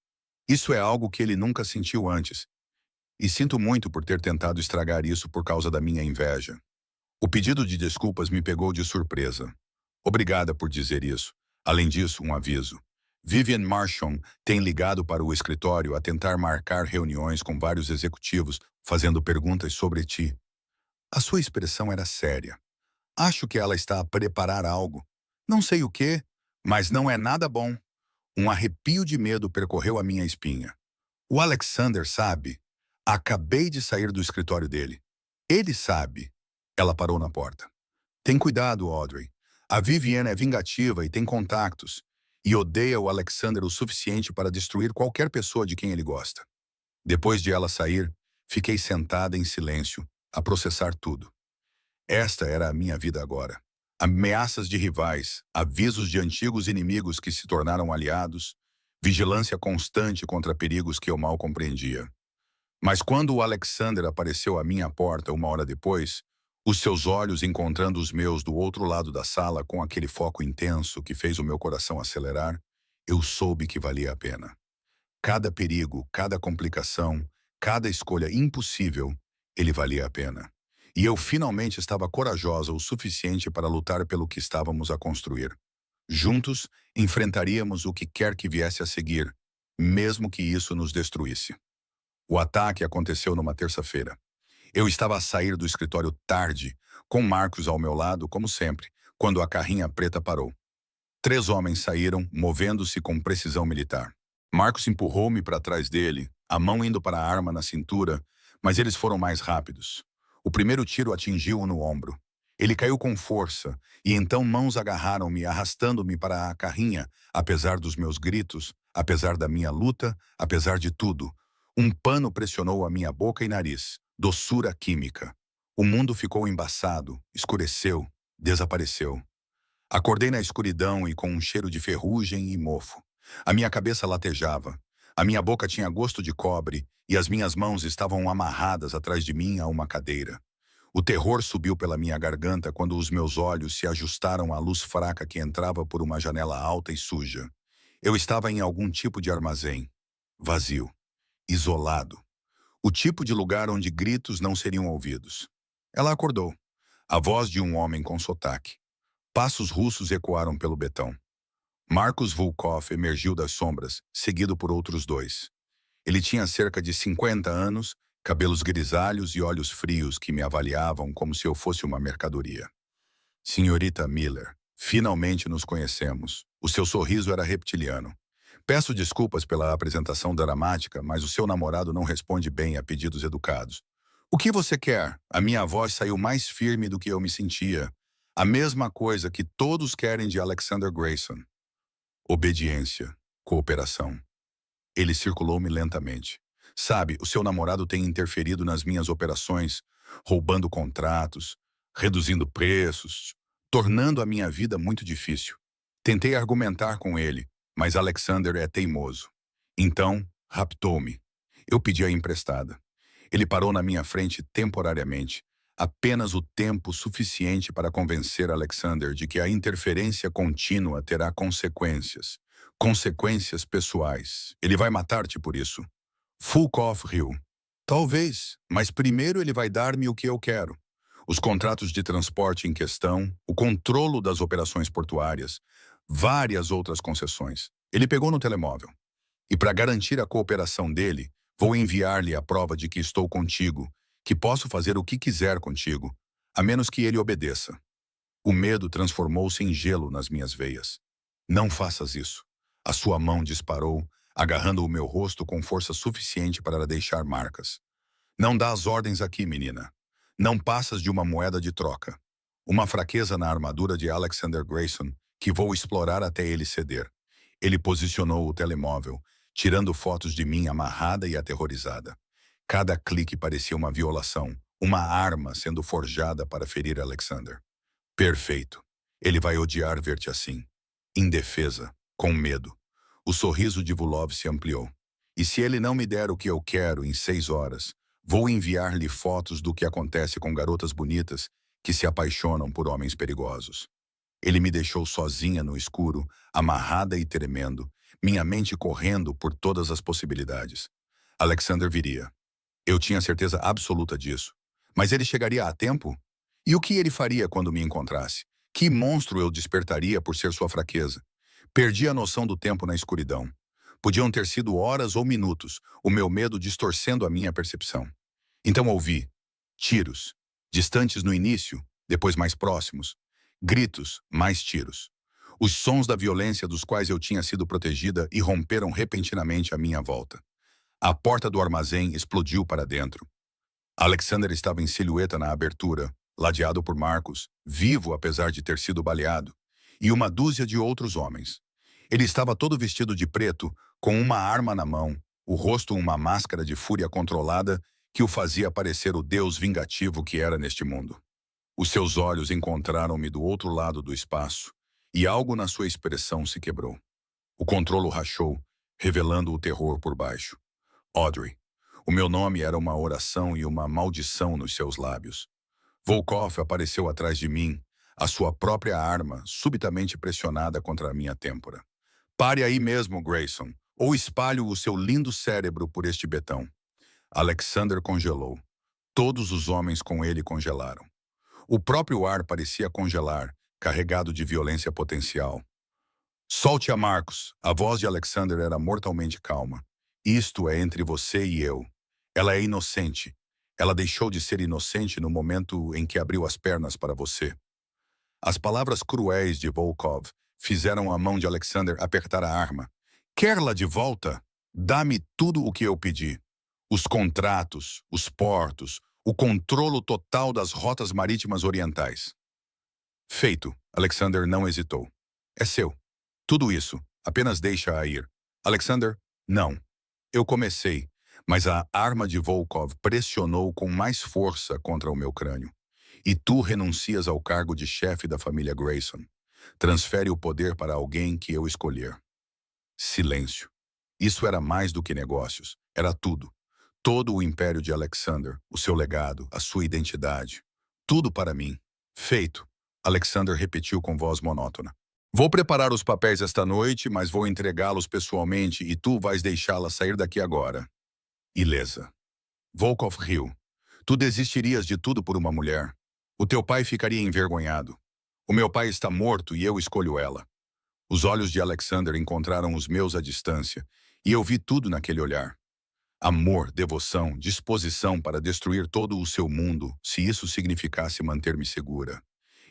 Isso é algo que ele nunca sentiu antes. E sinto muito por ter tentado estragar isso por causa da minha inveja. O pedido de desculpas me pegou de surpresa. Obrigada por dizer isso. Além disso, um aviso. Vivian Marshon tem ligado para o escritório a tentar marcar reuniões com vários executivos, fazendo perguntas sobre ti. A sua expressão era séria. Acho que ela está a preparar algo. Não sei o quê, mas não é nada bom. Um arrepio de medo percorreu a minha espinha. O Alexander sabe. Acabei de sair do escritório dele. Ele sabe. Ela parou na porta. Tem cuidado, Audrey. A Vivian é vingativa e tem contactos. E odeia o Alexander o suficiente para destruir qualquer pessoa de quem ele gosta. Depois de ela sair, fiquei sentada em silêncio, a processar tudo. Esta era a minha vida agora. Ameaças de rivais, avisos de antigos inimigos que se tornaram aliados, vigilância constante contra perigos que eu mal compreendia. Mas quando o Alexander apareceu à minha porta 1 hora depois, os seus olhos encontrando os meus do outro lado da sala com aquele foco intenso que fez o meu coração acelerar, eu soube que valia a pena. Cada perigo, cada complicação, cada escolha impossível, ele valia a pena. E eu finalmente estava corajosa o suficiente para lutar pelo que estávamos a construir. Juntos, enfrentaríamos o que quer que viesse a seguir, mesmo que isso nos destruísse. O ataque aconteceu numa terça-feira. Eu estava a sair do escritório tarde, com Marcos ao meu lado, como sempre, quando a carrinha preta parou. 3 homens saíram, movendo-se com precisão militar. Marcos empurrou-me para trás dele, a mão indo para a arma na cintura, mas eles foram mais rápidos. O primeiro tiro atingiu-o no ombro. Ele caiu com força, e então mãos agarraram-me, arrastando-me para a carrinha, apesar dos meus gritos, apesar da minha luta, apesar de tudo. Um pano pressionou a minha boca e nariz. Doçura química. O mundo ficou embaçado, escureceu, desapareceu. Acordei na escuridão e com um cheiro de ferrugem e mofo. A minha cabeça latejava. A minha boca tinha gosto de cobre e as minhas mãos estavam amarradas atrás de mim a uma cadeira. O terror subiu pela minha garganta quando os meus olhos se ajustaram à luz fraca que entrava por uma janela alta e suja. Eu estava em algum tipo de armazém. Vazio. Isolado. O tipo de lugar onde gritos não seriam ouvidos. Ela acordou. A voz de um homem com sotaque. Passos russos ecoaram pelo betão. Marcos Volkov emergiu das sombras, seguido por outros 2. Ele tinha cerca de 50 anos, cabelos grisalhos e olhos frios que me avaliavam como se eu fosse uma mercadoria. Senhorita Miller, finalmente nos conhecemos. O seu sorriso era reptiliano. Peço desculpas pela apresentação dramática, mas o seu namorado não responde bem a pedidos educados. O que você quer? A minha voz saiu mais firme do que eu me sentia. A mesma coisa que todos querem de Alexander Grayson. Obediência. Cooperação. Ele circulou-me lentamente. Sabe, o seu namorado tem interferido nas minhas operações, roubando contratos, reduzindo preços, tornando a minha vida muito difícil. Tentei argumentar com ele, mas Alexander é teimoso. Então, raptou-me. Eu pedi a emprestada. Ele parou na minha frente temporariamente, apenas o tempo suficiente para convencer Alexander de que a interferência contínua terá consequências. Consequências pessoais. Ele vai matar-te por isso. Volkov riu. Talvez, mas primeiro ele vai dar-me o que eu quero. Os contratos de transporte em questão, o controlo das operações portuárias, várias outras concessões. Ele pegou no telemóvel. E para garantir a cooperação dele, vou enviar-lhe a prova de que estou contigo, que posso fazer o que quiser contigo, a menos que ele obedeça. O medo transformou-se em gelo nas minhas veias. Não faças isso. A sua mão disparou, agarrando o meu rosto com força suficiente para deixar marcas. Não dá as ordens aqui, menina. Não passas de uma moeda de troca. Uma fraqueza na armadura de Alexander Grayson que vou explorar até ele ceder. Ele posicionou o telemóvel, tirando fotos de mim amarrada e aterrorizada. Cada clique parecia uma violação, uma arma sendo forjada para ferir Alexander. Perfeito. Ele vai odiar ver-te assim. Indefesa, com medo. O sorriso de Vulov se ampliou. E se ele não me der o que eu quero em 6 horas, vou enviar-lhe fotos do que acontece com garotas bonitas que se apaixonam por homens perigosos. Ele me deixou sozinha no escuro, amarrada e tremendo, minha mente correndo por todas as possibilidades. Alexander viria. Eu tinha certeza absoluta disso. Mas ele chegaria a tempo? E o que ele faria quando me encontrasse? Que monstro eu despertaria por ser sua fraqueza? Perdi a noção do tempo na escuridão. Podiam ter sido horas ou minutos, o meu medo distorcendo a minha percepção. Então ouvi tiros, distantes no início, depois mais próximos. Gritos, mais tiros. Os sons da violência dos quais eu tinha sido protegida irromperam repentinamente à minha volta. A porta do armazém explodiu para dentro. Alexander estava em silhueta na abertura, ladeado por Marcos, vivo apesar de ter sido baleado, e uma dúzia de outros homens. Ele estava todo vestido de preto, com uma arma na mão, o rosto uma máscara de fúria controlada que o fazia parecer o deus vingativo que era neste mundo. Os seus olhos encontraram-me do outro lado do espaço, e algo na sua expressão se quebrou. O controlo rachou, revelando o terror por baixo. Audrey. O meu nome era uma oração e uma maldição nos seus lábios. Volkov apareceu atrás de mim, a sua própria arma subitamente pressionada contra a minha têmpora. Pare aí mesmo, Grayson, ou espalho o seu lindo cérebro por este betão. Alexander congelou. Todos os homens com ele congelaram. O próprio ar parecia congelar, carregado de violência potencial. Solte-a, Marcos. A voz de Alexander era mortalmente calma. Isto é entre você e eu. Ela é inocente. Ela deixou de ser inocente no momento em que abriu as pernas para você. As palavras cruéis de Volkov fizeram a mão de Alexander apertar a arma. Quer-la de volta? Dá-me tudo o que eu pedi. Os contratos, os portos, o controlo total das rotas marítimas orientais. Feito. Alexander não hesitou. É seu. Tudo isso. Apenas deixa-a ir. Alexander, não. Eu comecei, mas a arma de Volkov pressionou com mais força contra o meu crânio. E tu renuncias ao cargo de chefe da família Grayson. Transfere o poder para alguém que eu escolher. Silêncio. Isso era mais do que negócios. Era tudo. Todo o império de Alexander, o seu legado, a sua identidade. Tudo para mim. Feito. Alexander repetiu com voz monótona. Vou preparar os papéis esta noite, mas vou entregá-los pessoalmente e tu vais deixá-la sair daqui agora. Ilesa. Volkov riu. Tu desistirias de tudo por uma mulher. O teu pai ficaria envergonhado. O meu pai está morto e eu escolho ela. Os olhos de Alexander encontraram os meus à distância, e eu vi tudo naquele olhar. Amor, devoção, disposição para destruir todo o seu mundo, se isso significasse manter-me segura.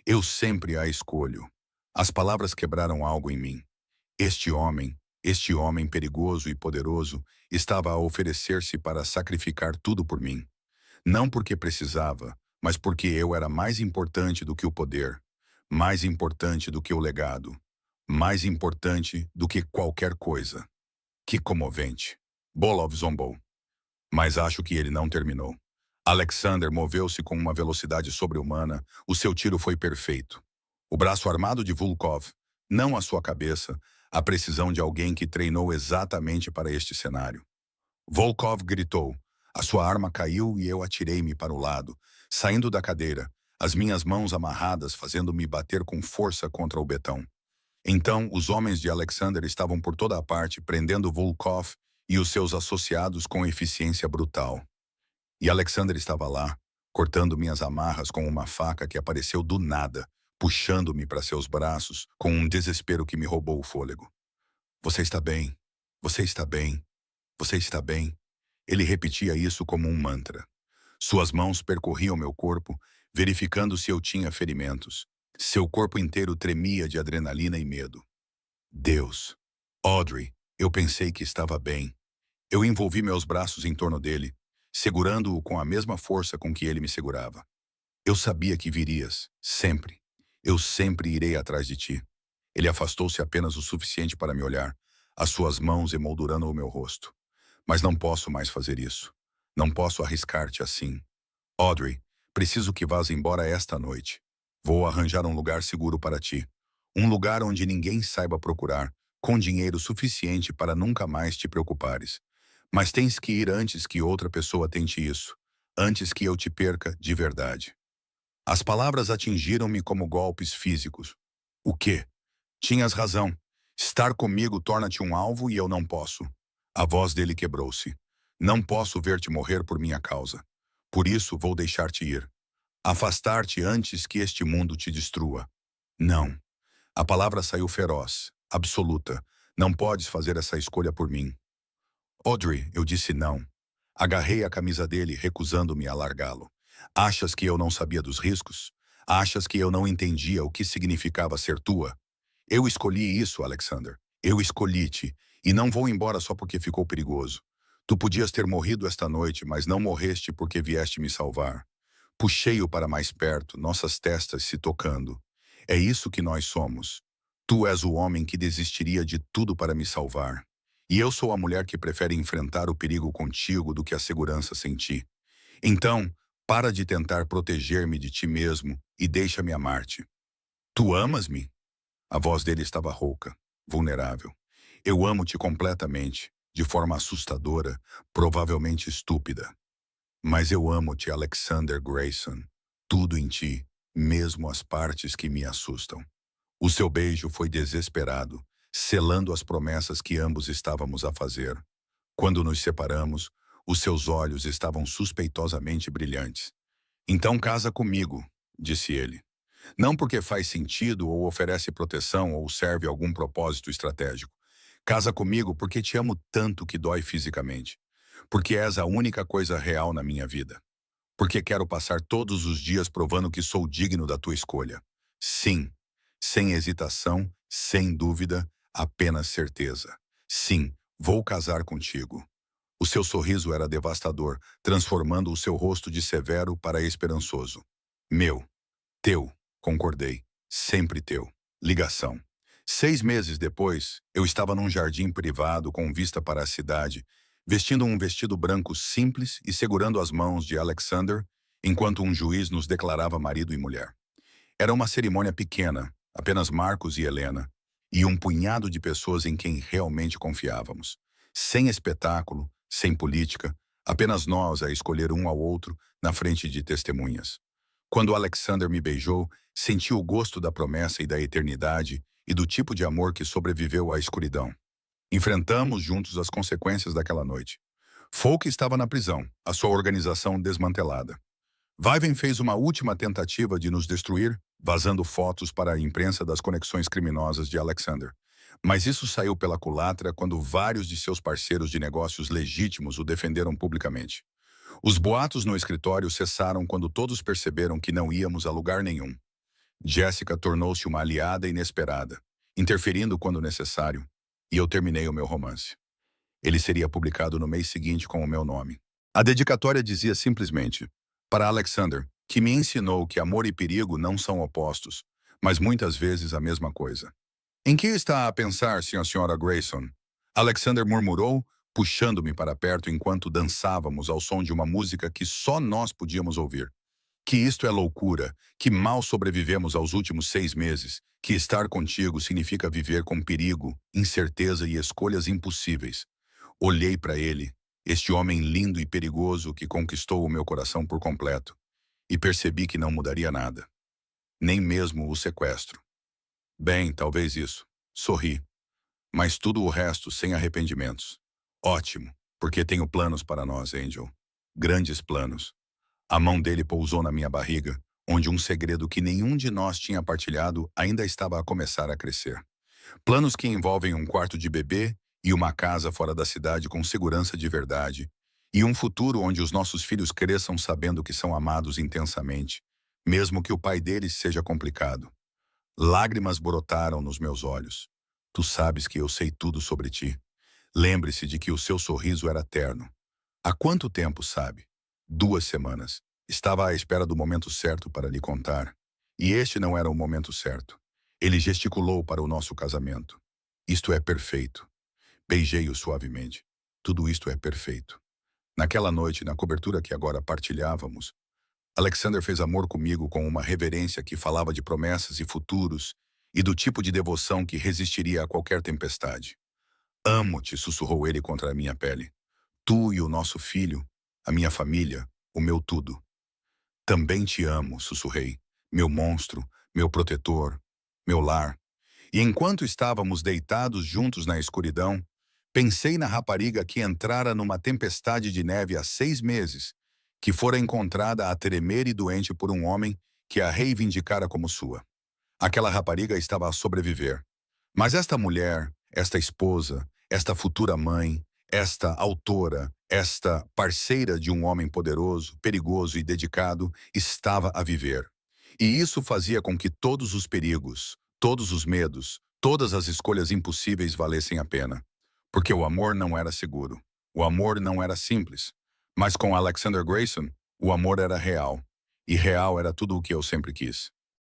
Eu sempre a escolho. As palavras quebraram algo em mim. Este homem perigoso e poderoso, estava a oferecer-se para sacrificar tudo por mim. Não porque precisava, mas porque eu era mais importante do que o poder, mais importante do que o legado, mais importante do que qualquer coisa. Que comovente. Bolov zombou. Mas acho que ele não terminou. Alexander moveu-se com uma velocidade sobre-humana, o seu tiro foi perfeito. O braço armado de Volkov, não a sua cabeça, a precisão de alguém que treinou exatamente para este cenário. Volkov gritou. A sua arma caiu e eu atirei-me para o lado, saindo da cadeira, as minhas mãos amarradas fazendo-me bater com força contra o betão. Então, os homens de Alexander estavam por toda a parte, prendendo Volkov e os seus associados com eficiência brutal. E Alexander estava lá, cortando minhas amarras com uma faca que apareceu do nada, puxando-me para seus braços com um desespero que me roubou o fôlego. Você está bem, você está bem, você está bem. Ele repetia isso como um mantra. Suas mãos percorriam meu corpo, verificando se eu tinha ferimentos. Seu corpo inteiro tremia de adrenalina e medo. Deus! Audrey, eu pensei que estava bem. Eu envolvi meus braços em torno dele, segurando-o com a mesma força com que ele me segurava. Eu sabia que virias, sempre. Eu sempre irei atrás de ti. Ele afastou-se apenas o suficiente para me olhar, as suas mãos emoldurando o meu rosto. Mas não posso mais fazer isso. Não posso arriscar-te assim. Audrey, preciso que vás embora esta noite. Vou arranjar um lugar seguro para ti. Um lugar onde ninguém saiba procurar, com dinheiro suficiente para nunca mais te preocupares. Mas tens que ir antes que outra pessoa tente isso. Antes que eu te perca de verdade. As palavras atingiram-me como golpes físicos. O quê? Tinhas razão. Estar comigo torna-te um alvo e eu não posso. A voz dele quebrou-se. Não posso ver-te morrer por minha causa. Por isso vou deixar-te ir. Afastar-te antes que este mundo te destrua. Não. A palavra saiu feroz, absoluta. Não podes fazer essa escolha por mim. Audrey, eu disse não. Agarrei a camisa dele, recusando-me a largá-lo. Achas que eu não sabia dos riscos? Achas que eu não entendia o que significava ser tua? Eu escolhi isso, Alexander. Eu escolhi-te. E não vou embora só porque ficou perigoso. Tu podias ter morrido esta noite, mas não morreste porque vieste me salvar. Puxei-o para mais perto, nossas testas se tocando. É isso que nós somos. Tu és o homem que desistiria de tudo para me salvar. E eu sou a mulher que prefere enfrentar o perigo contigo do que a segurança sem ti. Então, para de tentar proteger-me de ti mesmo e deixa-me amar-te. Tu amas-me? A voz dele estava rouca, vulnerável. Eu amo-te completamente, de forma assustadora, provavelmente estúpida. Mas eu amo-te, Alexander Grayson. Tudo em ti, mesmo as partes que me assustam. O seu beijo foi desesperado, selando as promessas que ambos estávamos a fazer. Quando nos separamos, os seus olhos estavam suspeitosamente brilhantes. Então casa comigo, disse ele. Não porque faz sentido ou oferece proteção ou serve algum propósito estratégico. Casa comigo porque te amo tanto que dói fisicamente. Porque és a única coisa real na minha vida. Porque quero passar todos os dias provando que sou digno da tua escolha. Sim, sem hesitação, sem dúvida, apenas certeza. Sim, vou casar contigo. O seu sorriso era devastador, transformando o seu rosto de severo para esperançoso. Meu. Teu, concordei. Sempre teu. Ligação. 6 meses depois, eu estava num jardim privado com vista para a cidade, vestindo um vestido branco simples e segurando as mãos de Alexander, enquanto um juiz nos declarava marido e mulher. Era uma cerimônia pequena, apenas Marcos e Helena, e um punhado de pessoas em quem realmente confiávamos. Sem espetáculo, sem política, apenas nós a escolher um ao outro na frente de testemunhas. Quando Alexander me beijou, senti o gosto da promessa e da eternidade e do tipo de amor que sobreviveu à escuridão. Enfrentamos juntos as consequências daquela noite. Folk estava na prisão, a sua organização desmantelada. Viven fez uma última tentativa de nos destruir, vazando fotos para a imprensa das conexões criminosas de Alexander. Mas isso saiu pela culatra quando vários de seus parceiros de negócios legítimos o defenderam publicamente. Os boatos no escritório cessaram quando todos perceberam que não íamos a lugar nenhum. Jessica tornou-se uma aliada inesperada, interferindo quando necessário, e eu terminei o meu romance. Ele seria publicado no mês seguinte com o meu nome. A dedicatória dizia simplesmente: para Alexander, que me ensinou que amor e perigo não são opostos, mas muitas vezes a mesma coisa. Em que está a pensar, Sra. Grayson? Alexander murmurou, puxando-me para perto enquanto dançávamos ao som de uma música que só nós podíamos ouvir. Que isto é loucura, que mal sobrevivemos aos últimos 6 meses, que estar contigo significa viver com perigo, incerteza e escolhas impossíveis. Olhei para ele, este homem lindo e perigoso que conquistou o meu coração por completo, e percebi que não mudaria nada. Nem mesmo o sequestro. Bem, talvez isso. Sorri. Mas tudo o resto sem arrependimentos. Ótimo, porque tenho planos para nós, Angel. Grandes planos. A mão dele pousou na minha barriga, onde um segredo que nenhum de nós tinha partilhado ainda estava a começar a crescer. Planos que envolvem um quarto de bebê e uma casa fora da cidade com segurança de verdade, E um futuro onde os nossos filhos cresçam sabendo que são amados intensamente, mesmo que o pai deles seja complicado. Lágrimas brotaram nos meus olhos. Tu sabes que eu sei tudo sobre ti. Lembre-se de que o seu sorriso era terno. Há quanto tempo, sabe? 2 semanas. Estava à espera do momento certo para lhe contar. E este não era o momento certo. Ele gesticulou para o nosso casamento. Isto é perfeito. Beijei-o suavemente. Tudo isto é perfeito. Naquela noite, na cobertura que agora partilhávamos, Alexander fez amor comigo com uma reverência que falava de promessas e futuros e do tipo de devoção que resistiria a qualquer tempestade. Amo-te, sussurrou ele contra a minha pele. Tu e o nosso filho, a minha família, o meu tudo. Também te amo, sussurrei. Meu monstro, meu protetor, meu lar. E enquanto estávamos deitados juntos na escuridão, pensei na rapariga que entrara numa tempestade de neve há 6 meses, que fora encontrada a tremer e doente por um homem que a reivindicara como sua. Aquela rapariga estava a sobreviver. Mas esta mulher, esta esposa, esta futura mãe, esta autora, esta parceira de um homem poderoso, perigoso e dedicado, estava a viver. E isso fazia com que todos os perigos, todos os medos, todas as escolhas impossíveis valessem a pena. Porque o amor não era seguro. O amor não era simples. Mas com Alexander Grayson, o amor era real. E real era tudo o que eu sempre quis.